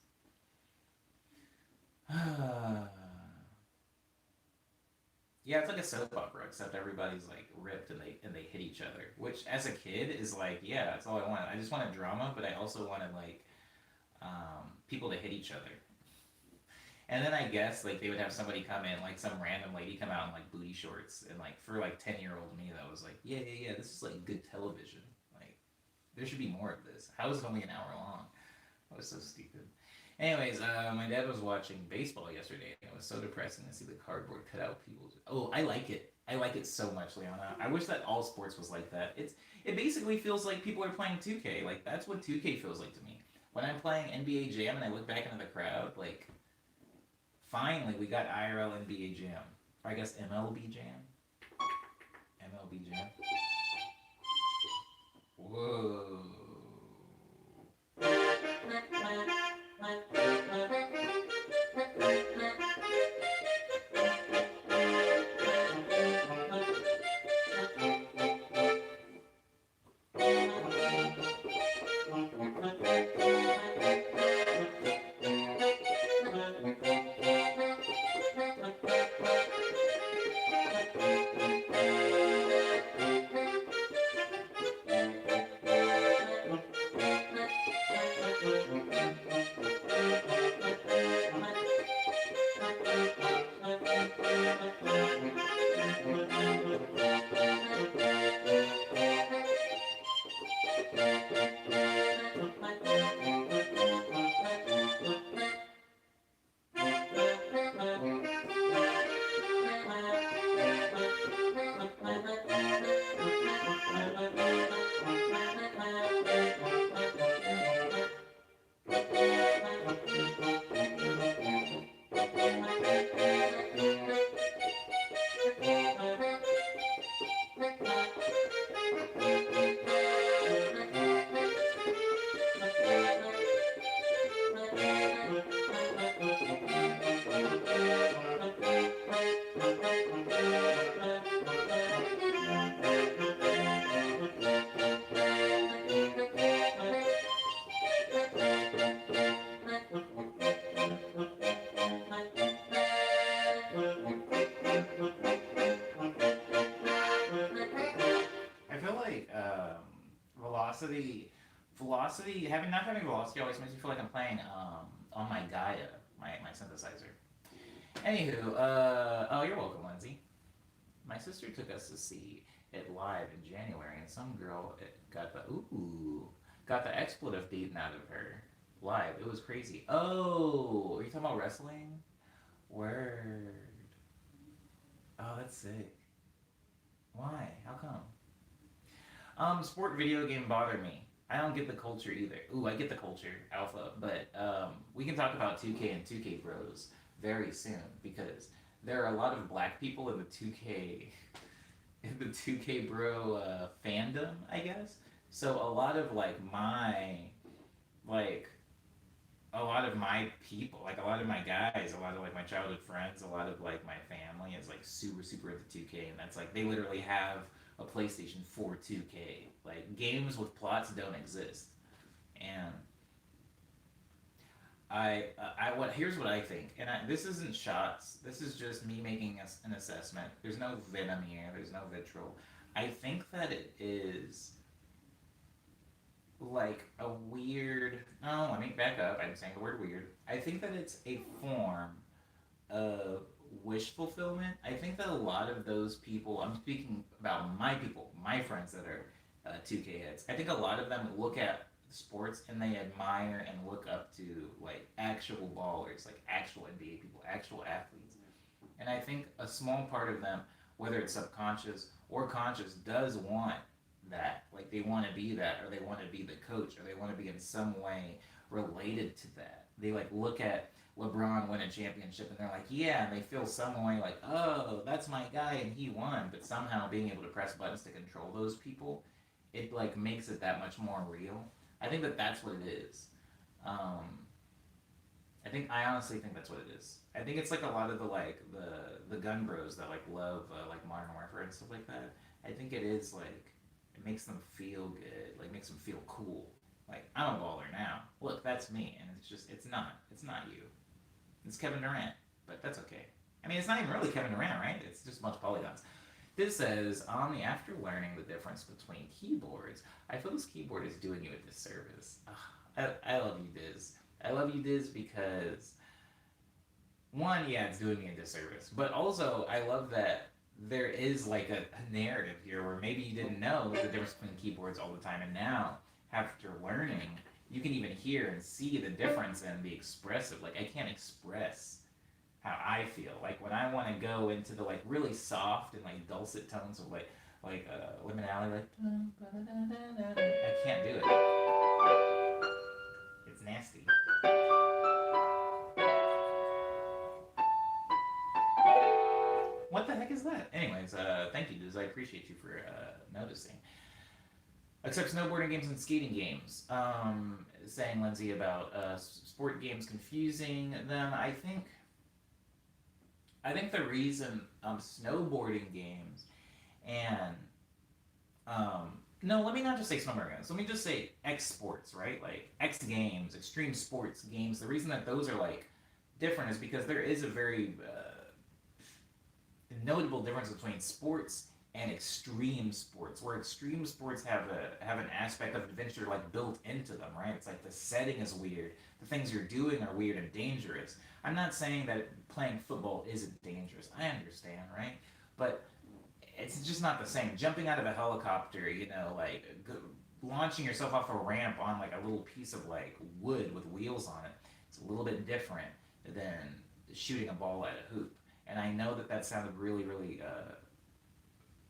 Yeah, it's like a soap opera, except everybody's like ripped and they hit each other. Which, as a kid, is like, yeah, that's all I want. I just wanted drama, but I also wanted like people to hit each other. And then I guess like they would have somebody come in, like some random lady come out in like booty shorts, and like for like 10-year-old me, that was like, yeah, this is like good television. Like there should be more of this. How is it only an hour long? That was so stupid. Anyways, my dad was watching baseball yesterday, and it was so depressing to see the cardboard cutout people. Oh, I like it. I like it so much, Liana. I wish that all sports was like that. It basically feels like people are playing 2K. Like that's what 2K feels like to me. When I'm playing NBA Jam and I look back into the crowd, like finally we got IRL NBA Jam. Or I guess MLB Jam. MLB Jam. Whoa. velocity, not having velocity always makes me feel like I'm playing on my Gaia, my synthesizer. Anywho, oh, you're welcome, Lindsay. My sister took us to see it live in January, and some girl got the expletive beaten out of her live. It was crazy. Oh, are you talking about wrestling? Word. Oh, that's sick. Why? How come? Sport video game bother me. I don't get the culture either. Ooh, I get the culture, Alpha, but we can talk about 2K and 2K Bros very soon because there are a lot of black people in the 2K in the 2K Bro fandom, I guess. So a lot of like a lot of my people, like a lot of my guys, a lot of like my childhood friends, a lot of like my family is like super super into 2K, and that's like they literally have a PlayStation for 2K. Like games with plots don't exist, and what here's what I think, and this isn't shots. This is just me making an assessment. There's no venom here. There's no vitriol. I think that it is like a weird. Oh, let me back up. I'm saying the word weird. I think that it's a form of wish fulfillment. I think that a lot of those people. I'm speaking about my people, my friends that are 2K heads. I think a lot of them look at sports and they admire and look up to like actual ballers, like actual NBA people, actual athletes. And I think a small part of them, whether it's subconscious or conscious, does want that. Like they want to be that, or they want to be the coach, or they want to be in some way related to that. They like look at LeBron win a championship and they're like, yeah, and they feel some way like, oh, that's my guy and he won. But somehow being able to press buttons to control those people, it like makes it that much more real. I think that that's what it is. Um, I honestly think that's what it is. I think it's like a lot of the gun bros that like love like Modern Warfare and stuff like that. I think it is like it makes them feel good, like makes them feel cool. Like I'm a baller now. Look, that's me, and it's not you. It's Kevin Durant, but that's okay. I mean, it's not even really Kevin Durant, right? It's just a bunch of polygons. This says, Omni, after learning the difference between keyboards, I feel this keyboard is doing you a disservice. Ugh, I love you, Diz. I love you, Diz, because one, yeah, it's doing me a disservice, but also I love that there is like a narrative here where maybe you didn't know the difference between keyboards all the time, and now after learning, you can even hear and see the difference in the expressive. Like I can't express how I feel. Like when I want to go into the like really soft and like dulcet tones of Liminality, like I can't do it. It's nasty. What the heck is that? Anyways, thank you, Diz. I appreciate you for noticing. Except snowboarding games and skating games. Saying Lindsay about sport games confusing them. I think the reason snowboarding games and no, let me not just say snowboarding games. Let me just say X sports, right? Like X games, extreme sports games. The reason that those are like different is because there is a very notable difference between sports and extreme sports, where extreme sports have an aspect of adventure like built into them, right? It's like the setting is weird, the things you're doing are weird and dangerous. I'm not saying that playing football isn't dangerous. I understand, right? But it's just not the same. Jumping out of a helicopter, launching yourself off a ramp on like a little piece of like wood with wheels on it, it's a little bit different than shooting a ball at a hoop. And I know that sounded really, really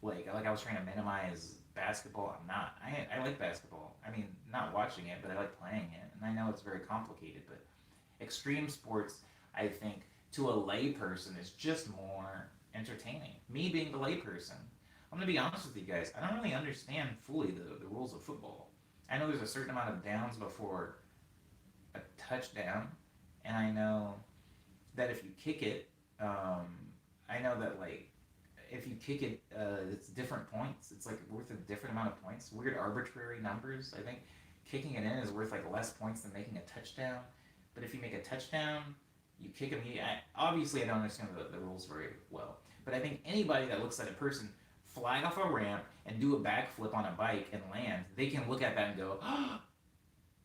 like I was trying to minimize basketball. I'm not. I like basketball. I mean, not watching it, but I like playing it. And I know it's very complicated, but extreme sports, I think, to a layperson is just more entertaining. Me being the layperson, I'm going to be honest with you guys, I don't really understand fully the rules of football. I know there's a certain amount of downs before a touchdown, and I know that if you kick it, I know that like if you kick it, it's different points. It's like worth a different amount of points. Weird arbitrary numbers. I think kicking it in is worth like less points than making a touchdown. But if you make a touchdown, you kick immediately. Obviously, I don't understand the rules very well. But I think anybody that looks at a person fly off a ramp and do a backflip on a bike and land, they can look at that and go, oh,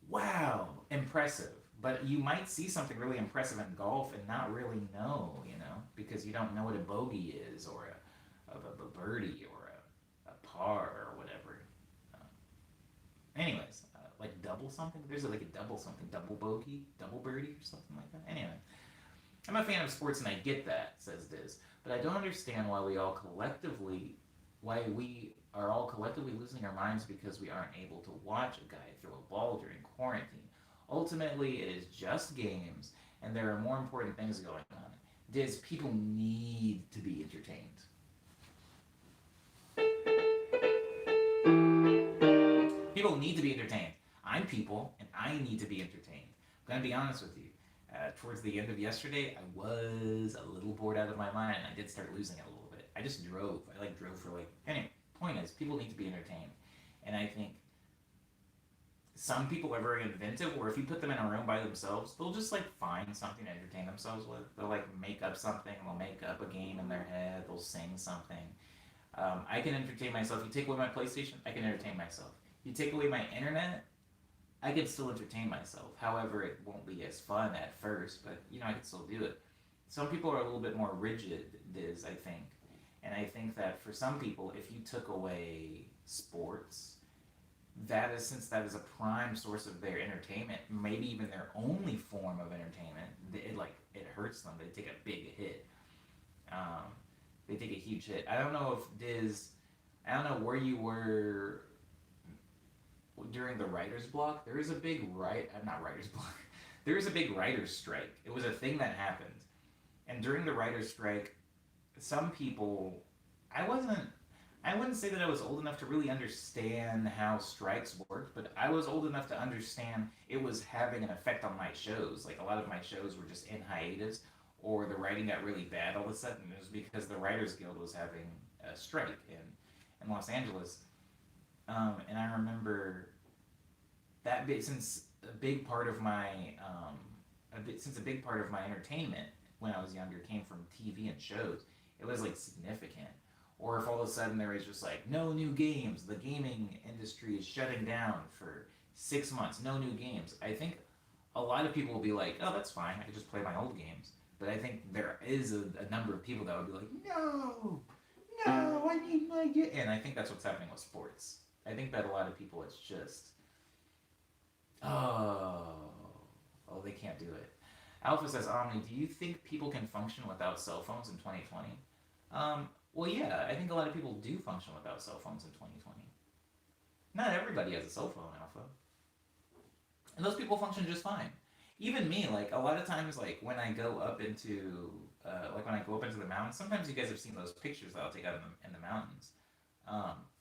wow, impressive. But you might see something really impressive in golf and not really know, because you don't know what a bogey is, or a birdie, or a par, or whatever. Anyways, like double something? There's like a double something, double bogey, double birdie, or something like that. Anyway, I'm a fan of sports and I get that, says Diz, but I don't understand why we are all collectively losing our minds because we aren't able to watch a guy throw a ball during quarantine. Ultimately, it is just games, and there are more important things going on. Diz, people need to be entertained. People need to be entertained. I'm people, and I need to be entertained. I'm going to be honest with you. Towards the end of yesterday, I was a little bored out of my mind, and I did start losing it a little bit. I just drove. I drove for Anyway, point is, people need to be entertained. And I think some people are very inventive, where if you put them in a room by themselves, they'll just find something to entertain themselves with. They'll make up something. They'll make up a game in their head. They'll sing something. I can entertain myself. You take away my PlayStation, I can entertain myself. You take away my internet, I can still entertain myself. However, it won't be as fun at first, but I can still do it. Some people are a little bit more rigid, Diz, I think. And I think that for some people, if you took away sports, since that is a prime source of their entertainment, maybe even their only form of entertainment, it hurts them. They take a big hit. They take a huge hit. I don't know if Diz, I don't know where you were during the writer's block. There is a big not writer's block. There is a big writer's strike. It was a thing that happened. And during the writer's strike, some people, I wouldn't say that I was old enough to really understand how strikes worked, but I was old enough to understand it was having an effect on my shows. A lot of my shows were just in hiatus, or the writing got really bad all of a sudden. It was because the Writers Guild was having a strike in Los Angeles. And I remember that since a big part of my entertainment when I was younger came from TV and shows, it was significant. Or if all of a sudden there was just no new games, the gaming industry is shutting down for 6 months, no new games. I think a lot of people will be like, oh, that's fine, I can just play my old games. But I think there is a number of people that would be like, no, I need my game. And I think that's what's happening with sports. I think that a lot of people, it's just, they can't do it. Alpha says, Omni, do you think people can function without cell phones in 2020? Well, yeah, I think a lot of people do function without cell phones in 2020. Not everybody has a cell phone, Alpha. And those people function just fine. Even me, a lot of times, when I go up into, the mountains, sometimes you guys have seen those pictures that I'll take out in the mountains.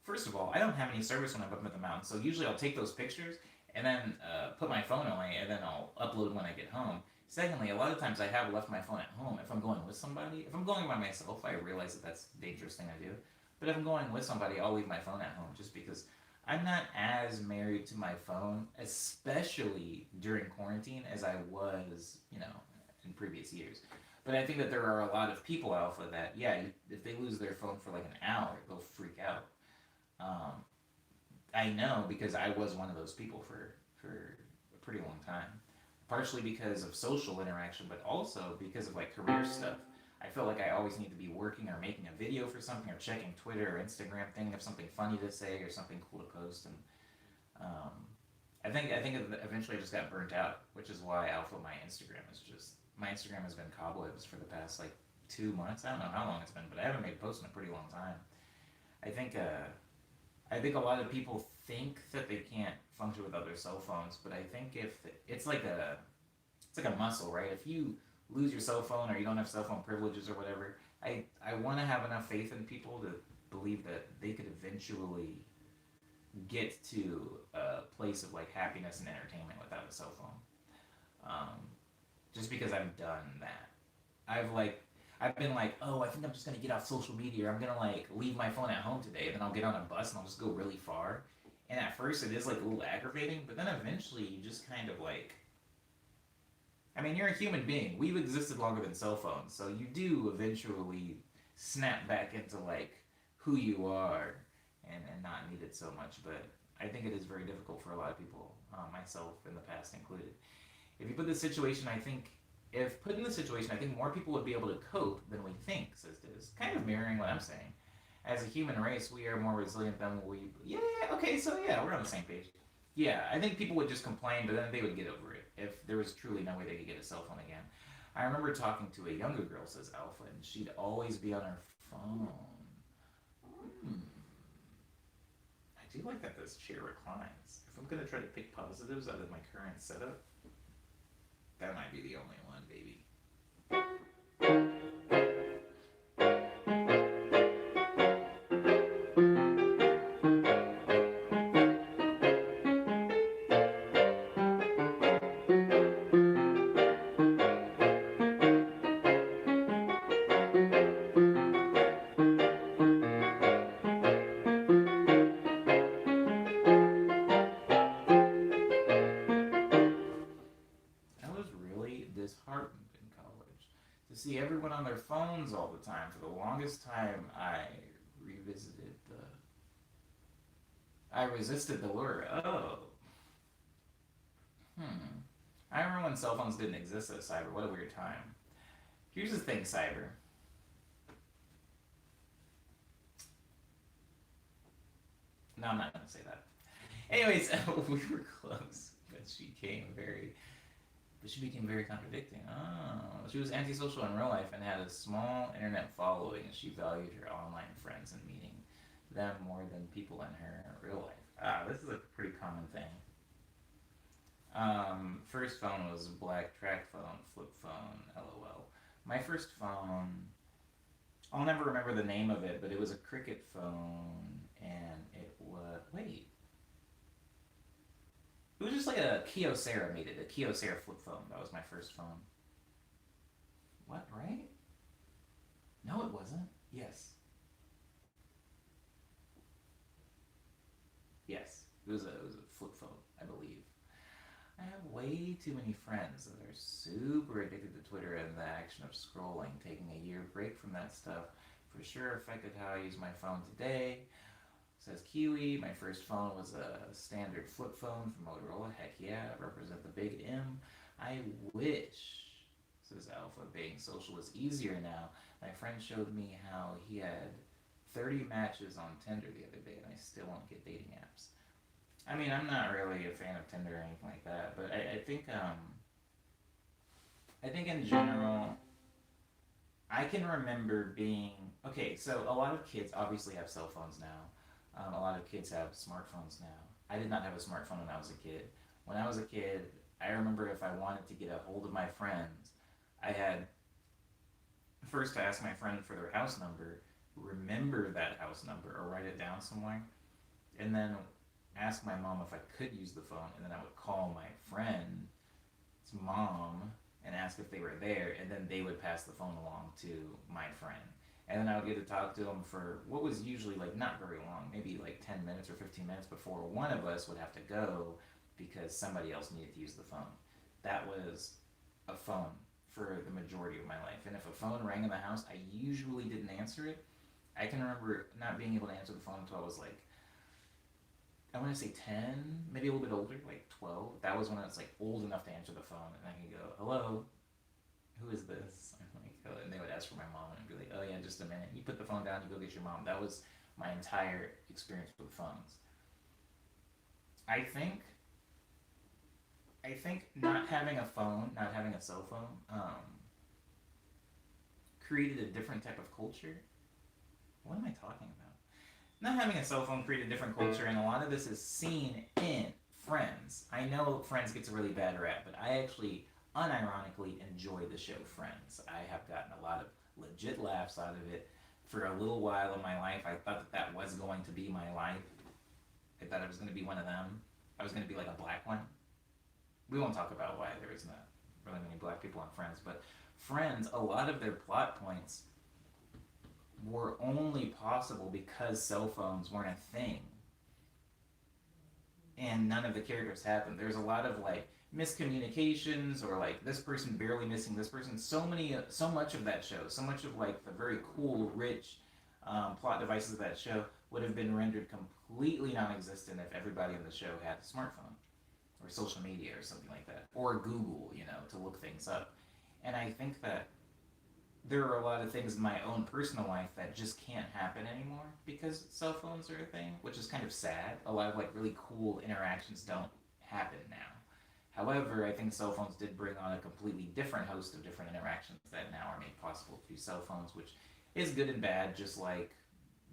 First of all, I don't have any service when I'm up in the mountains, so usually I'll take those pictures and then put my phone away, and then I'll upload when I get home. Secondly, a lot of times I have left my phone at home. If I'm going with somebody, if I'm going by myself, I realize that that's a dangerous thing to do. But if I'm going with somebody, I'll leave my phone at home, just because I'm not as married to my phone, especially during quarantine, as I was, in previous years. But I think that there are a lot of people, Alpha, that, if they lose their phone for an hour, they'll freak out. I know, because I was one of those people for a pretty long time. Partially because of social interaction, but also because of career stuff. I felt like I always need to be working or making a video for something, or checking Twitter or Instagram, thinking of something funny to say or something cool to post. And I think eventually I just got burnt out, which is why Alpha, my Instagram has been cobwebs for the past 2 months. I don't know how long it's been, but I haven't made posts in a pretty long time. I think a lot of people think that they can't function with other cell phones, but I think if it's like a muscle, right? If you lose your cell phone, or you don't have cell phone privileges or whatever, I want to have enough faith in people to believe that they could eventually get to a place of happiness and entertainment without a cell phone. Just because I've done that. I've been oh, I think I'm just going to get off social media, or I'm going to leave my phone at home today, and then I'll get on a bus and I'll just go really far. And at first it is a little aggravating, but then eventually you just kind of you're a human being. We've existed longer than cell phones, so you do eventually snap back into who you are and not need it so much. But I think it is very difficult for a lot of people, myself in the past included. If you put this situation, I think if put in the situation, I think more people would be able to cope than we think, says Diz. Kind of mirroring what I'm saying. As a human race, we are more resilient than we. Yeah, okay, so yeah, we're on the same page. Yeah, I think people would just complain, but then they would get over it if there was truly no way they could get a cell phone again. I remember talking to a younger girl, says Alpha, and she'd always be on her phone. Hmm. I do like that this chair reclines. If I'm gonna try to pick positives out of my current setup, that might be the only one, baby. I was really disheartened in college to see everyone on their phones all the time. For the longest time, revisited the. I resisted the lure. Oh, I remember when cell phones didn't exist at Cyber. What a weird time. Here's the thing, Cyber. No, I'm not gonna say that. Anyways, we were close, but she became very contradicting. Oh, she was antisocial in real life and had a small internet following, and she valued her online friends and meeting them more than people in her real life. Ah, this is a pretty common thing. First phone was black track phone, flip phone, lol. My first phone, I'll never remember the name of it, but it was a cricket phone, and it was, wait, it was just like a Kyocera made it, a Kyocera flip phone. That was my first phone. What, right? No, it wasn't. Yes. Yes. It was a flip phone, I believe. I have way too many friends that are super addicted to Twitter and the action of scrolling. Taking a year break from that stuff for sure affected how I use my phone today. Says Kiwi, my first phone was a standard flip phone from Motorola. Heck yeah, represent the big M. I wish, says Alpha, being social is easier now. My friend showed me how he had 30 matches on Tinder the other day, and I still won't get dating apps. I mean, I'm not really a fan of Tinder or anything like that, but I think in general, I can remember being okay. So a lot of kids obviously have cell phones now. A lot of kids have smartphones now. I did not have a smartphone when I was a kid. When I was a kid, I remember if I wanted to get a hold of my friends, I had first to ask my friend for their house number, remember that house number, or write it down somewhere, and then ask my mom if I could use the phone, and then I would call my friend's mom and ask if they were there, and then they would pass the phone along to my friend. And then I would get to talk to them for what was usually like not very long, maybe like 10 minutes or 15 minutes before one of us would have to go because somebody else needed to use the phone. That was a phone for the majority of my life. And if a phone rang in the house, I usually didn't answer it. I can remember not being able to answer the phone until I was like, I want to say 10, maybe a little bit older, like 12. That was when I was like old enough to answer the phone. And I could go, hello, who is this? And they would ask for my mom and be like, oh yeah, just a minute. You put the phone down, you go get your mom. That was my entire experience with phones. I think not having a phone, not having a cell phone, created a different type of culture. What am I talking about? Not having a cell phone created a different culture, and a lot of this is seen in Friends. I know Friends gets a really bad rap, but I actually unironically enjoy the show Friends. I have gotten a lot of legit laughs out of it. For a little while in my life, I thought that was going to be my life. I thought I was going to be one of them. I was going to be like a black one. We won't talk about why there is not really many black people on Friends, but Friends, a lot of their plot points were only possible because cell phones weren't a thing. And none of the characters happened. There's a lot of like miscommunications or like this person barely missing this person. So much of that show, so much of like the very cool, rich, plot devices of that show would have been rendered completely non-existent if everybody in the show had a smartphone or social media or something like that, or Google, to look things up. And I think that there are a lot of things in my own personal life that just can't happen anymore because cell phones are a thing, which is kind of sad. A lot of like really cool interactions don't happen now. However, I think cell phones did bring on a completely different host of different interactions that now are made possible through cell phones, which is good and bad, just like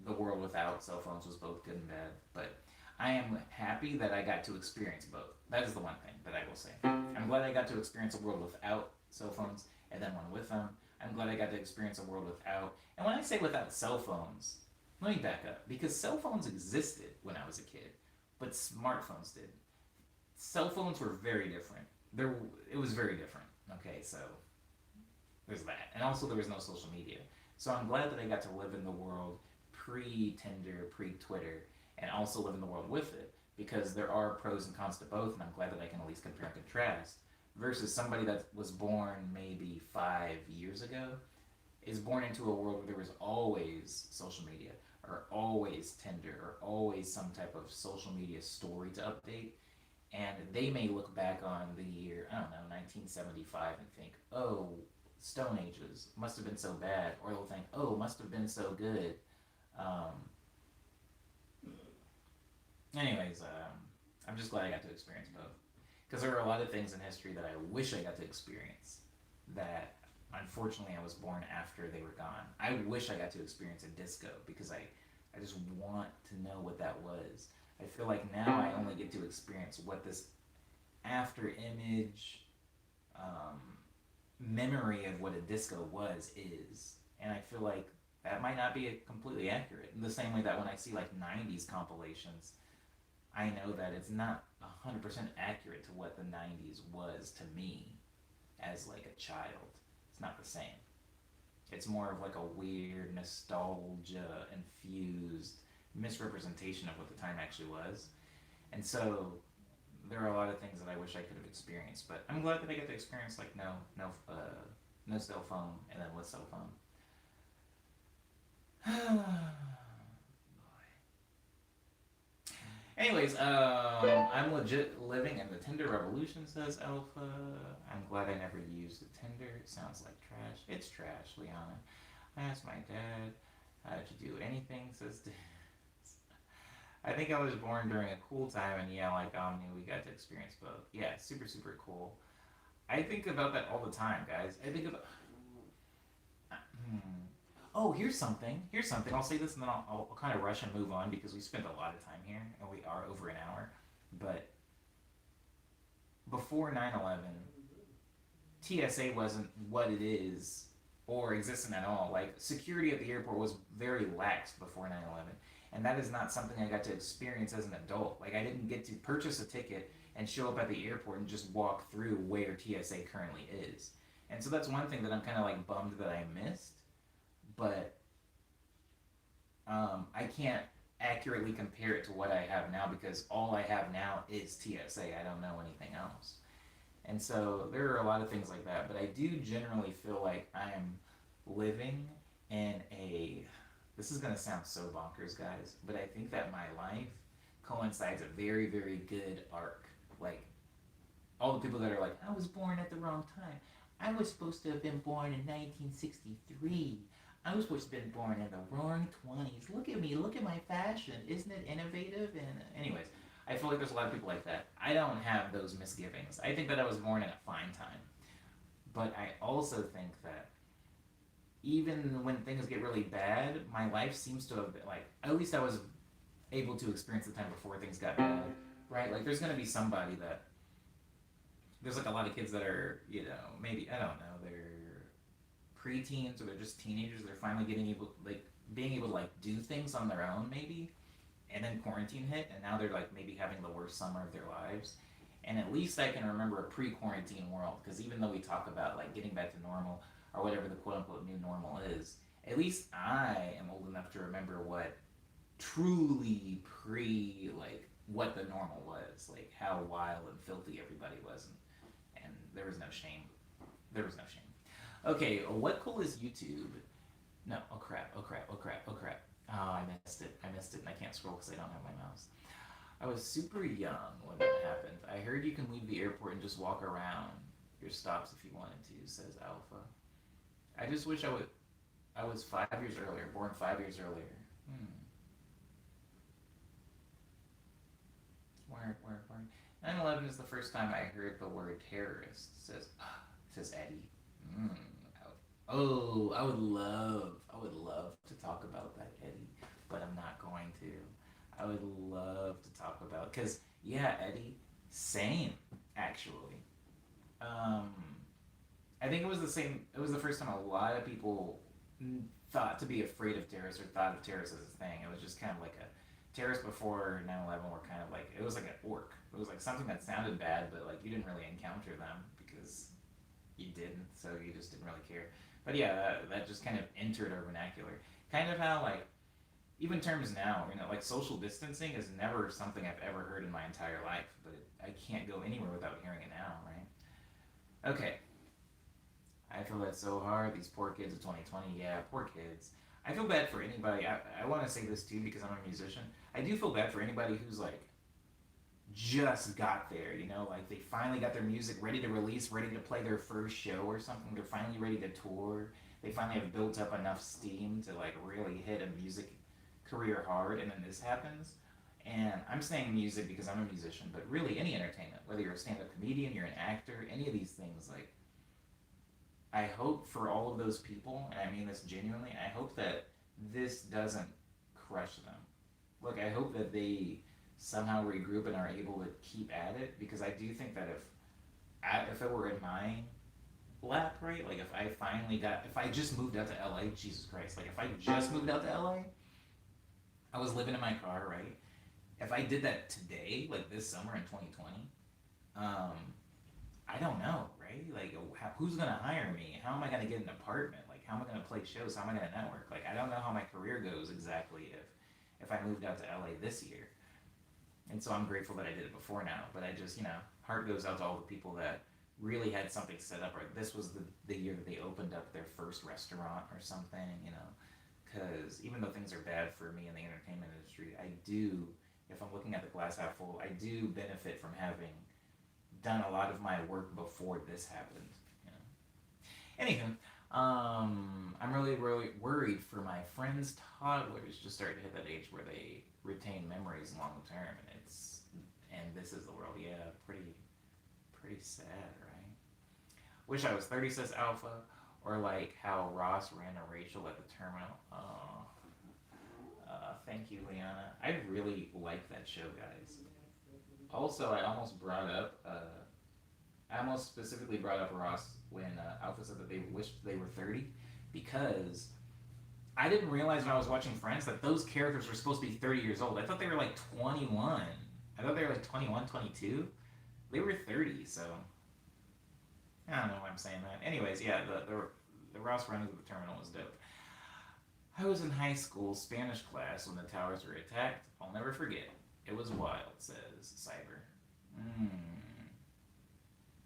the world without cell phones was both good and bad. But I am happy that I got to experience both. That is the one thing that I will say. I'm glad I got to experience a world without cell phones and then one with them. I'm glad I got to experience a world without. And when I say without cell phones, let me back up. Because cell phones existed when I was a kid, but smartphones did. Cell phones were very different. It was very different. Okay, so there's that. And also there was no social media. So I'm glad that I got to live in the world pre-Tinder, pre-Twitter, and also live in the world with it. Because there are pros and cons to both, and I'm glad that I can at least compare and contrast. Versus somebody that was born maybe 5 years ago is born into a world where there was always social media, or always Tinder, or always some type of social media story to update. And they may look back on the year, I don't know, 1975 and think, oh, Stone Ages must have been so bad. Or they'll think, oh, must have been so good. Um, I'm just glad I got to experience both. Because there are a lot of things in history that I wish I got to experience that unfortunately I was born after they were gone. I wish I got to experience a disco because I just want to know what that was. I feel like now I only get to experience what this after image memory of what a disco was is. And I feel like that might not be completely accurate. In the same way that when I see like 90s compilations, I know that it's not 100% accurate to what the 90s was to me as like a child. It's not the same. It's more of like a weird nostalgia infused misrepresentation of what the time actually was. And so there are a lot of things that I wish I could have experienced, but I'm glad that I get to experience like no cell phone and then with cell phone. Anyways, I'm legit living in the Tinder revolution, says Alpha. I'm glad I never used the Tinder. It sounds like trash. It's trash, Liana. I asked my dad to do anything, says I think I was born during a cool time, and yeah, like Omni, we got to experience both. Yeah, super, super cool. I think about that all the time, guys. I think about. Oh, here's something. Here's something. I'll say this and then I'll kind of rush and move on because we spent a lot of time here and we are over an hour. But before 9/11, TSA wasn't what it is or existent at all. Like, security at the airport was very lax before 9/11. And that is not something I got to experience as an adult. Like, I didn't get to purchase a ticket and show up at the airport and just walk through where TSA currently is. And so that's one thing that I'm kind of like bummed that I missed. But I can't accurately compare it to what I have now because all I have now is TSA. I don't know anything else. And so there are a lot of things like that. But I do generally feel like I am living in a. This is going to sound so bonkers, guys, but I think that my life coincides a very, very good arc. Like, all the people that are like, I was born at the wrong time. I was supposed to have been born in 1963. I was supposed to have been born in the roaring 20s. Look at me. Look at my fashion. Isn't it innovative? And anyways, I feel like there's a lot of people like that. I don't have those misgivings. I think that I was born in a fine time. But I also think that even when things get really bad, my life seems to have been, like, at least I was able to experience the time before things got bad, right? Like, there's going to be somebody that, there's like a lot of kids that are, maybe, I don't know, they're preteens or they're just teenagers. They're finally being able to like do things on their own maybe, and then quarantine hit, and now they're like maybe having the worst summer of their lives. And at least I can remember a pre-quarantine world, because even though we talk about like getting back to normal or whatever the quote-unquote new normal is, at least I am old enough to remember what truly what the normal was, like how wild and filthy everybody was, and there was no shame. There was no shame. Okay, what cool is YouTube? No. Oh crap. Oh crap. Oh crap. Oh crap. Oh, I missed it. I missed it, and I can't scroll because I don't have my mouse. I was super young when that happened. I heard you can leave the airport and just walk around your stops if you wanted to, says Alpha. I just wish I was 5 years earlier, born 5 years earlier. Hmm. Where? 9/11 is the first time I heard the word terrorist, says Eddie. Mm. Oh, I would love to talk about that, Eddie, but I'm not going to. I would love to talk about, because, yeah, Eddie, same, actually. Um, I think it was the same, it was the first time a lot of people thought to be afraid of terrorists or thought of terrorists as a thing. It was just kind of like a, terrorists before 9/11 were kind of like, it was like an orc. It was like something that sounded bad, but like you didn't really encounter them because you didn't, so you just didn't really care. But yeah, that just kind of entered our vernacular. Kind of how like even terms now, like social distancing is never something I've ever heard in my entire life, but I can't go anywhere without hearing it now, right? Okay, I feel that so hard. These poor kids of 2020, yeah, poor kids. I feel bad for anybody. I want to say this too because I'm a musician. I do feel bad for anybody who's like just got there, like they finally got their music ready to release, ready to play their first show or something. They're finally ready to tour. They finally have built up enough steam to like really hit a music career hard, and then this happens. And I'm saying music because I'm a musician, but really any entertainment, whether you're a stand-up comedian, you're an actor, any of these things, like I hope for all of those people, and I mean this genuinely, I hope that this doesn't crush them. Look, I hope that they somehow regroup and are able to keep at it, because I do think that if it were in my lap, right? Like if I just moved out to LA, Jesus Christ, like if I just moved out to LA, I was living in my car, right? If I did that today, like this summer in 2020, um, I don't know, right? Like, who's gonna hire me? How am I gonna get an apartment? Like, how am I gonna play shows? How am I gonna network? Like, I don't know how my career goes exactly if I moved out to LA this year. And so I'm grateful that I did it before now. But I just, heart goes out to all the people that really had something set up. Or this was the year that they opened up their first restaurant or something, Because even though things are bad for me in the entertainment industry, I do, if I'm looking at the glass half full, I do benefit from having done a lot of my work before this happened. Anywho, I'm really, really worried for my friends' toddlers just starting to hit that age where they retain memories long term, and this is the world. Yeah, pretty sad, right? Wish I was 30, says Alpha, or like how Ross ran to Rachel at the terminal. Oh, thank you, Liana. I really like that show, guys. Also, I almost specifically brought up Ross when Alpha said that they wished they were 30, because I didn't realize when I was watching Friends that those characters were supposed to be 30 years old. I thought they were like 21. I thought they were like 21, 22. They were 30, so I don't know why I'm saying that. Anyways, yeah, the Ross run of the terminal was dope. I was in high school Spanish class when the towers were attacked. I'll never forget. It was wild, says Cyber. Mm.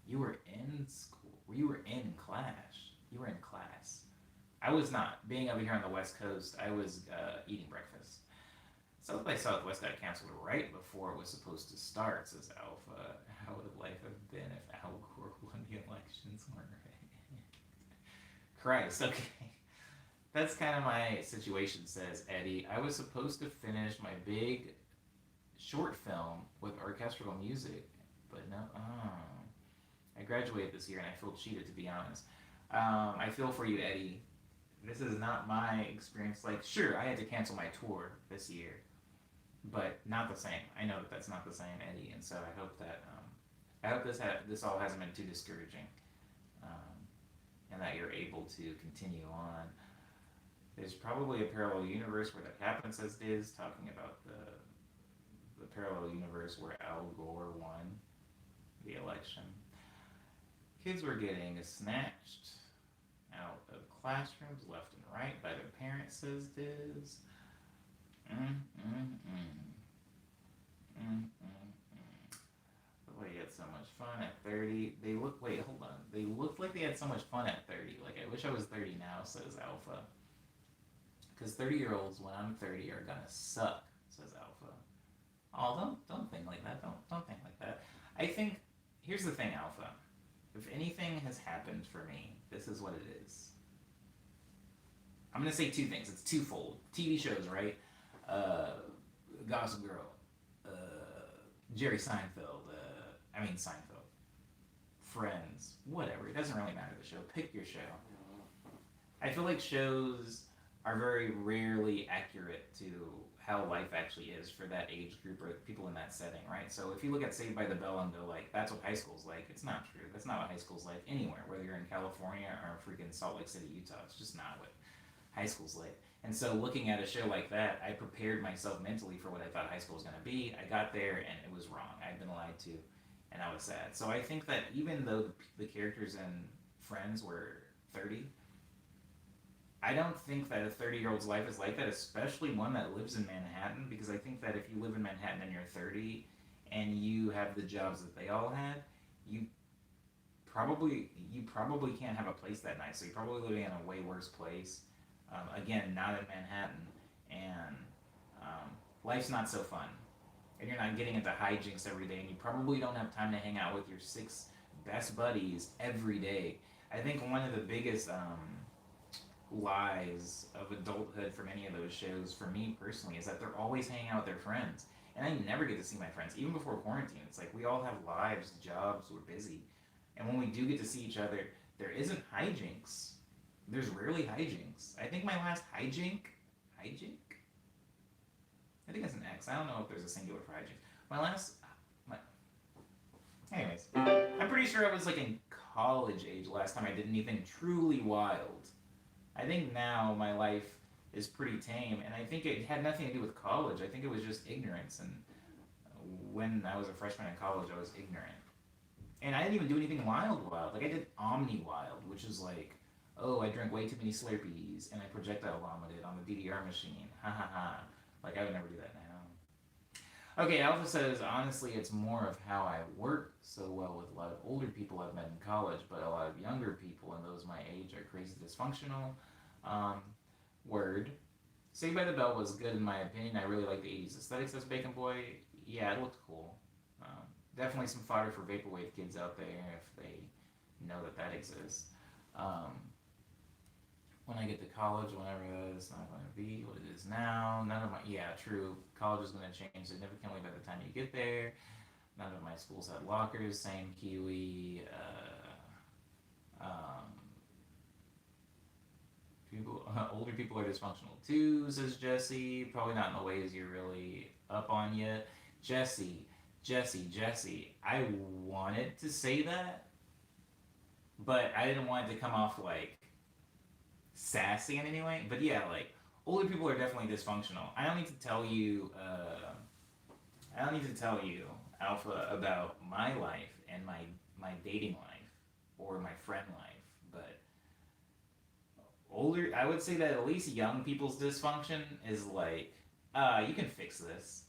You were in school. You were in class. You were in class. I was not. Being over here on the West Coast, I was eating breakfast. South by Southwest got canceled right before it was supposed to start, says Alpha. How would life have been if Al Gore won the elections? Christ, okay. That's kind of my situation, says Eddie. I was supposed to finish my big short film with orchestral music, but no. I graduated this year and I feel cheated, to be honest. I feel for you, Eddie. This is not my experience. Like, sure, I had to cancel my tour this year, but not the same. I know that that's not the same, Eddie, and so I hope this all hasn't been too discouraging, um, and that you're able to continue on. There's probably a parallel universe where that happens, says Diz, talking about the parallel universe where Al Gore won the election. Kids were getting snatched out of classrooms left and right by their parents, says Diz. Boy, you had so much fun at 30. Wait, hold on. They looked like they had so much fun at 30. Like, I wish I was 30 now, says Alpha. Because 30-year-olds, when I'm 30, are gonna suck, says Alpha. Oh, don't think like that. Don't think like that. I think here's the thing, Alpha. If anything has happened for me, this is what it is. I'm gonna say two things. It's twofold. TV shows, right? Uh, Gossip Girl, Jerry Seinfeld. Seinfeld. Friends. Whatever. It doesn't really matter the show. Pick your show. I feel like shows are very rarely accurate to how life actually is for that age group or people in that setting, right? So if you look at Saved by the Bell and go like, that's what high school's like, it's not true. That's not what high school's like anywhere, whether you're in California or freaking Salt Lake City, Utah. It's just not what high school's like. And so looking at a show like that, I prepared myself mentally for what I thought high school was going to be. I got there and it was wrong. I'd been lied to and I was sad. So I think that even though the characters in Friends were 30, I don't think that a 30-year-old's life is like that, especially one that lives in Manhattan, because I think that if you live in Manhattan and you're 30 and you have the jobs that they all had, you probably can't have a place that nice. So you're probably living in a way worse place. Again, not in Manhattan, and life's not so fun. And you're not getting into hijinks every day, and you probably don't have time to hang out with your 6 best buddies every day. I think one of the biggest lies of adulthood from any of those shows, for me personally, is that they're always hanging out with their friends. And I never get to see my friends, even before quarantine. It's like we all have lives, jobs, we're busy. And when we do get to see each other, there isn't hijinks. There's rarely hijinks. I think my last hijink? I think it's an X. I don't know if there's a singular for hijinks. Anyways, I'm pretty sure I was like in college age last time I did anything truly wild. I think now my life is pretty tame, and I think it had nothing to do with college. I think it was just ignorance, and when I was a freshman in college, I was ignorant. And I didn't even do anything wild. Like, I did Omni Wild, which is like, oh, I drank way too many Slurpees, and I projectile vomited on the DDR machine. Ha ha ha. Like, I would never do that now. Okay, Alpha says, honestly, it's more of how I work so well with a lot of older people I've met in college, but a lot of younger people and those my age are crazy dysfunctional. Word. Saved by the Bell was good in my opinion. I really like the 80s aesthetics as Bacon Boy. Yeah, it looked cool. Definitely some fodder for Vaporwave kids out there if they know that exists. When I get to college, whenever that's not going to be what it is now, true. College is going to change significantly by the time you get there. None of my schools had lockers, same Kiwi. Older people are dysfunctional too, says Jesse. Probably not in the ways you're really up on yet. Jesse. I wanted to say that, but I didn't want it to come off like sassy in any way. But yeah, like, older people are definitely dysfunctional. I don't need to tell you, Alpha, about my life and my dating life or my friend life. But I would say that at least young people's dysfunction is like, you can fix this.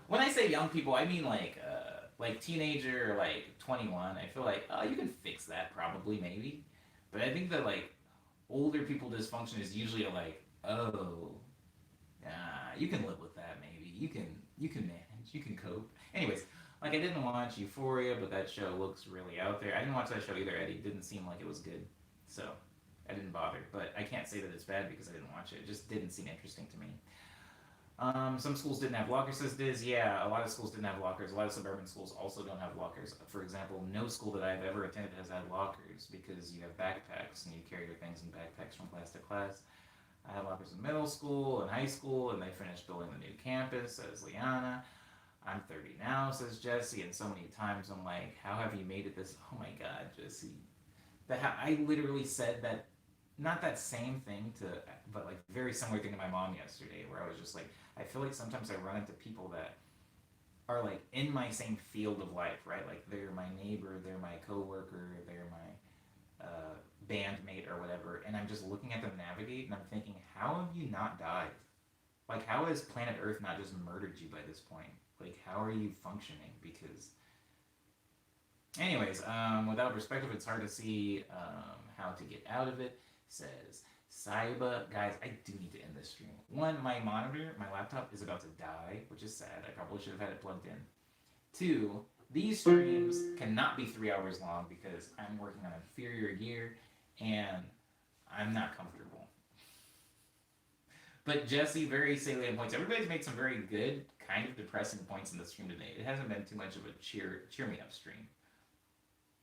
When I say young people, I mean like teenager or like 21. I feel like, you can fix that probably, maybe. But I think that like older people dysfunction is usually like, you can live with that maybe. You can manage. You can cope. Anyways, like, I didn't watch Euphoria, but that show looks really out there. I didn't watch that show either, Eddie. It didn't seem like it was good. So I didn't bother. But I can't say that it's bad because I didn't watch it. It just didn't seem interesting to me. Some schools didn't have lockers, says Diz. Yeah, a lot of schools didn't have lockers. A lot of suburban schools also don't have lockers. For example, no school that I've ever attended has had lockers because you have backpacks and you carry your things in backpacks from class to class. I had lockers in middle school and high school, and they finished building the new campus, says Liana. I'm 30 now, says Jesse, and so many times I'm like, how have you made it this? Oh my God, Jesse. I literally said that, not that same thing but like very similar thing to my mom yesterday, where I was just like, I feel like sometimes I run into people that are like in my same field of life, right? Like, they're my neighbor, they're my coworker, they're my bandmate or whatever, and I'm just looking at them navigate, and I'm thinking, how have you not died? Like, how has planet Earth not just murdered you by this point? Like, how are you functioning? Because, anyways, without perspective, it's hard to see how to get out of it, says Saiba, guys, I do need to end this stream. One, my monitor, my laptop is about to die, which is sad. I probably should have had it plugged in. Two, these streams cannot be 3 hours long because I'm working on inferior gear and I'm not comfortable. But Jesse, very salient points. Everybody's made some very good, kind of depressing points in the stream today. It hasn't been too much of a cheer me up stream.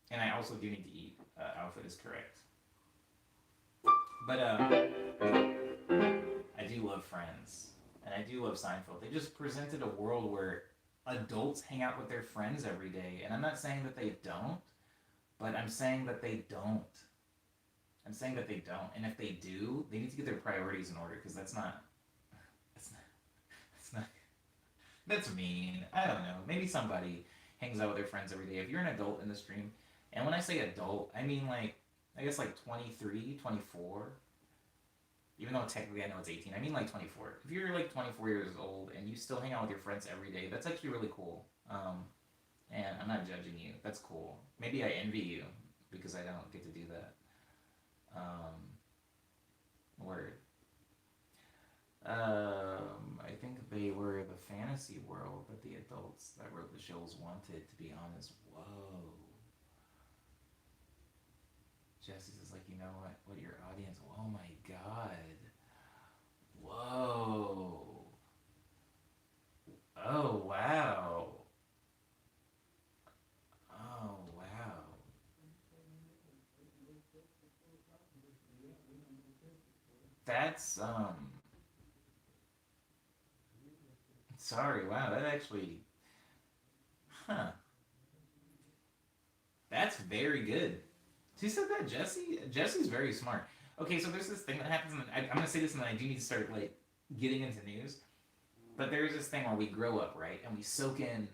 And I also do need to eat. Outfit is correct. But I do love Friends. And I do love Seinfeld. They just presented a world where adults hang out with their friends every day. And I'm not saying that they don't, but I'm saying that they don't. I'm saying that they don't. And if they do, they need to get their priorities in order, because that's mean. I don't know. Maybe somebody hangs out with their friends every day. If you're an adult in the stream, and when I say adult, I mean like, I guess like 23, 24. Even though technically I know it's 18, I mean like 24. If you're like 24 years old and you still hang out with your friends every day, that's actually really cool. And I'm not judging you. That's cool. Maybe I envy you because I don't get to do that. Word. I think they were the fantasy world that the adults that wrote the shows wanted, to be honest. Whoa. Jesse says, like, you know what your audience, oh my god. Whoa. Oh, wow. Oh, wow. That's, sorry, wow, that actually, huh. That's very good. Who said that? Jesse? Jesse's very smart. Okay, so there's this thing that happens, and I'm going to say this, and then I do need to start, like, getting into news. But there's this thing where we grow up, right? And we soak in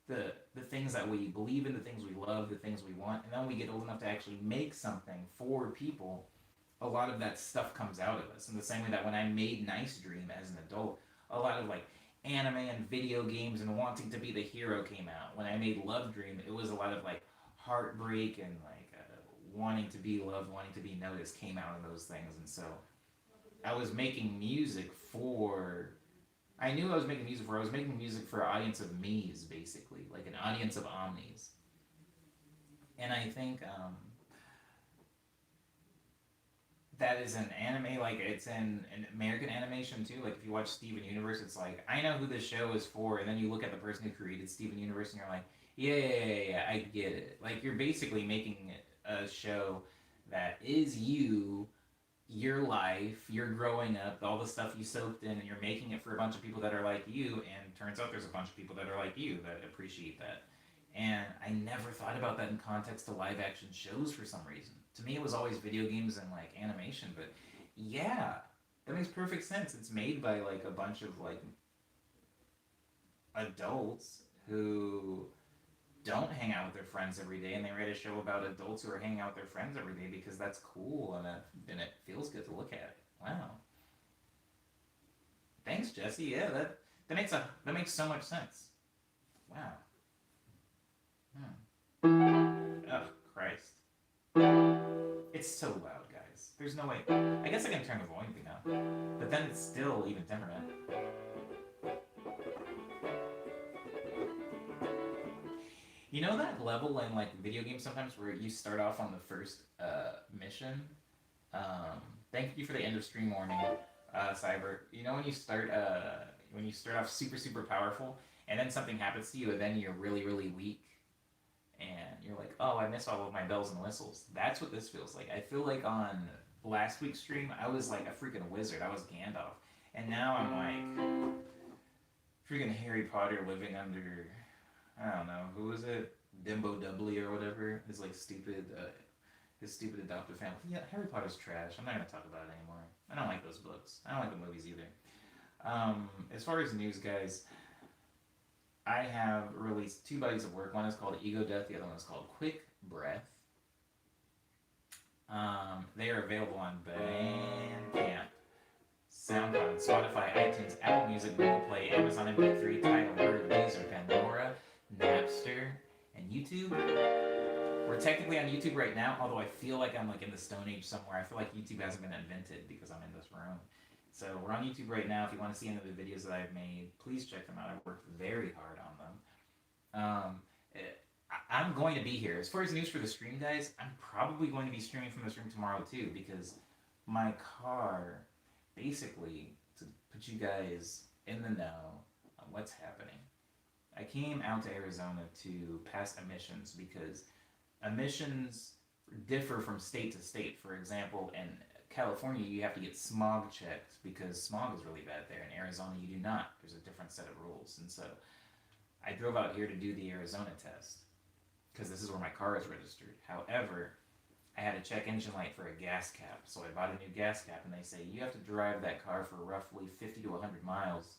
the things that we believe in, the things we love, the things we want, and then we get old enough to actually make something for people. A lot of that stuff comes out of us. In the same way that when I made Nice Dream as an adult, a lot of, like, anime and video games and wanting to be the hero came out. When I made Love Dream, it was a lot of, like, heartbreak and, like, wanting to be loved, wanting to be noticed came out of those things. And so I was making music for, I knew I was making music for, I was making music for an audience of me's, basically, like an audience of omnis. And I think that is an anime, like it's in American animation too. Like if you watch Steven Universe, it's like, I know who this show is for, and then you look at the person who created Steven Universe and you're like, yeah, I get it. Like you're basically making a show that is you, your life, you're growing up, all the stuff you soaked in, and you're making it for a bunch of people that are like you, and turns out there's a bunch of people that are like you that appreciate that. And I never thought about that in context to live action shows for some reason. To me, it was always video games and like animation, but yeah, that makes perfect sense. It's made by like a bunch of like adults who don't hang out with their friends every day, and they write a show about adults who are hanging out with their friends every day because that's cool and it feels good to look at. Wow. Thanks, Jesse. Yeah, that makes so much sense. Wow. Oh, Christ. It's so loud, guys. There's no way. I guess I can turn the volume thing up, but then it's still even Temperament. You know that level in like video games sometimes where you start off on the first mission? Thank you for the end of stream warning, Cyber. You know when you start off super powerful and then something happens to you and then you're really weak and you're like, oh, I missed all of my bells and whistles. That's what this feels like. I feel like on last week's stream I was like a freaking wizard. I was Gandalf, and now I'm like freaking Harry Potter living under, I don't know, who is it? Dimbo Doubly or whatever. His like stupid adoptive family. Yeah, Harry Potter's trash. I'm not gonna talk about it anymore. I don't like those books. I don't like the movies either. As far as news, guys, I have released 2 bodies of work. One is called Ego Death. The other one is called Quick Breath. They are available on Bandcamp, SoundCloud, Spotify, iTunes, Apple Music, Google Play, Amazon MP3, Tidal, Bird, Deezer, Pandora, Napster, and YouTube. We're We're technically on YouTube right now, although I feel like I'm like in the Stone Age somewhere. I feel like YouTube hasn't been invented because I'm in this room. So we're on YouTube right now. If you want to see any of the videos that I've made, please check them out. I've worked very hard on them. I'm going to be here. As far as news for the stream, guys, I'm probably going to be streaming from this room tomorrow too, because my car, basically, to put you guys in the know on what's happening, I came out to Arizona to pass emissions because emissions differ from state to state. For example, in California, you have to get smog checked because smog is really bad there. In Arizona, you do not. There's a different set of rules. And so I drove out here to do the Arizona test because this is where my car is registered. However, I had a check engine light for a gas cap. So I bought a new gas cap, and they say you have to drive that car for roughly 50 to 100 miles,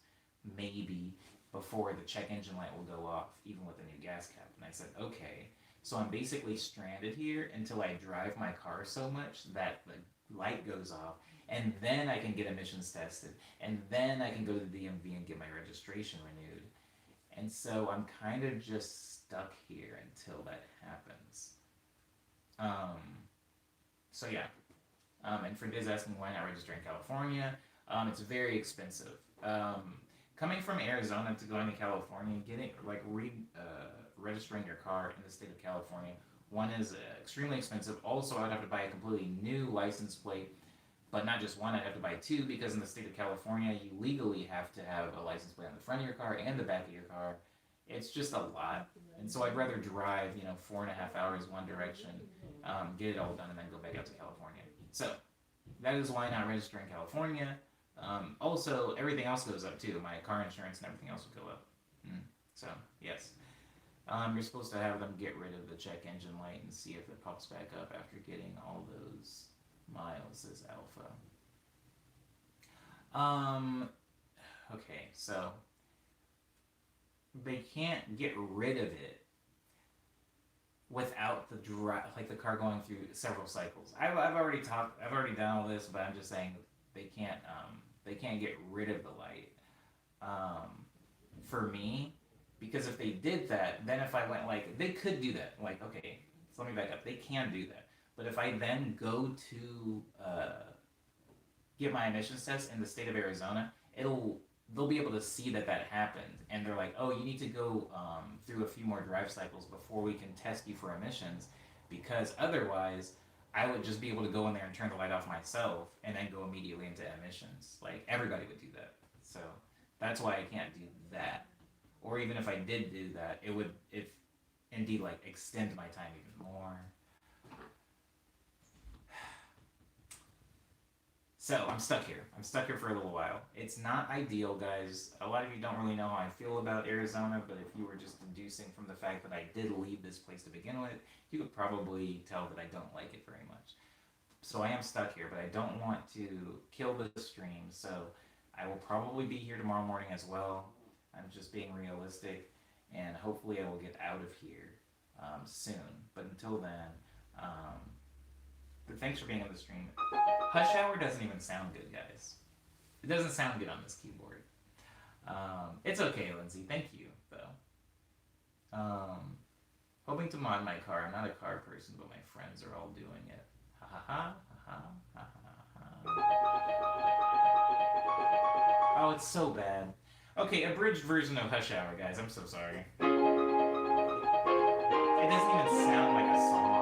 maybe, before the check engine light will go off, even with a new gas cap. And I said, okay. So I'm basically stranded here until I drive my car so much that the light goes off, and then I can get emissions tested, and then I can go to the DMV and get my registration renewed. And so I'm kind of just stuck here until that happens. So yeah. And for Diz asking why not register in California, it's very expensive. Coming from Arizona to going to California, getting registering your car in the state of California, one is extremely expensive. Also, I'd have to buy a completely new license plate, but not just one, I'd have to buy two, because in the state of California, you legally have to have a license plate on the front of your car and the back of your car. It's just a lot. And so I'd rather drive, 4.5 hours one direction, get it all done, and then go back out to California. So that is why not register in California. Also, everything else goes up too. My car insurance and everything else will go up. So, yes. You're supposed to have them get rid of the check engine light and see if it pops back up after getting all those miles, says Alpha. Okay, so they can't get rid of it without the car going through several cycles. I've already done all this, but I'm just saying they can't get rid of the light. For me, because if they did that, then if I went they could do that. Okay, so let me back up. They can do that. But if I then go to get my emissions test in the state of Arizona, they'll be able to see that happened. And they're like, oh, you need to go through a few more drive cycles before we can test you for emissions. Because otherwise, I would just be able to go in there and turn the light off myself and then go immediately into emissions. Everybody would do that. So that's why I can't do that. Or even if I did do that, it would, indeed, extend my time even more. So I'm stuck here. I'm stuck here for a little while. It's not ideal, guys. A lot of you don't really know how I feel about Arizona, but if you were just deducing from the fact that I did leave this place to begin with, you could probably tell that I don't like it very much. So I am stuck here, but I don't want to kill the stream, so I will probably be here tomorrow morning as well. I'm just being realistic, and hopefully I will get out of here soon. But until then, but thanks for being on the stream. Hush Hour doesn't even sound good, guys. It doesn't sound good on this keyboard. It's okay, Lindsay. Thank you, though. Hoping to mod my car. I'm not a car person, but my friends are all doing it. Ha ha ha ha ha ha ha. Oh, it's so bad. Okay, abridged version of Hush Hour, guys. I'm so sorry. It doesn't even sound like a song.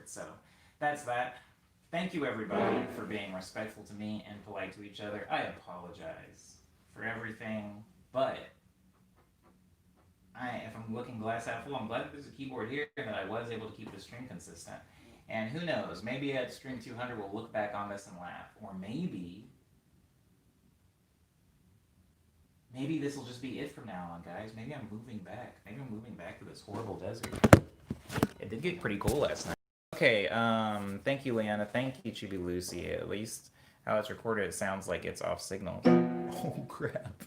So that's that. thank you everybody for being respectful to me and polite to each other. I apologize for everything, but if I'm looking glass half full, I'm glad that there's a keyboard here and that I was able to keep the stream consistent. And who knows, maybe at stream 200 we'll look back on this and laugh. Or maybe this will just be it from now on, guys. Maybe I'm moving back. Maybe I'm moving back to this horrible desert. It did get pretty cool last night. Okay, thank you, Leanna. Thank you, Chibi Lucy. At least how it's recorded, it sounds like it's off signal. Oh, crap.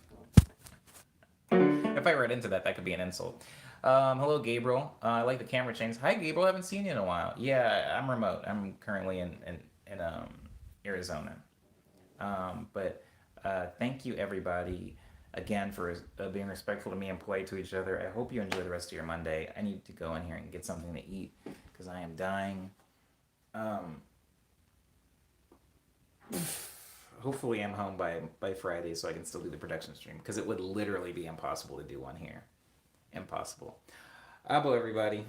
If I read into that, that could be an insult. Hello, Gabriel. I like the camera change. Hi, Gabriel. I haven't seen you in a while. Yeah, I'm remote. I'm currently in Arizona. But thank you, everybody, again, for being respectful to me and polite to each other. I hope you enjoy the rest of your Monday. I need to go in here and get something to eat because I am dying. Hopefully I'm home by Friday so I can still do the production stream because it would literally be impossible to do one here. Impossible. Abo, everybody.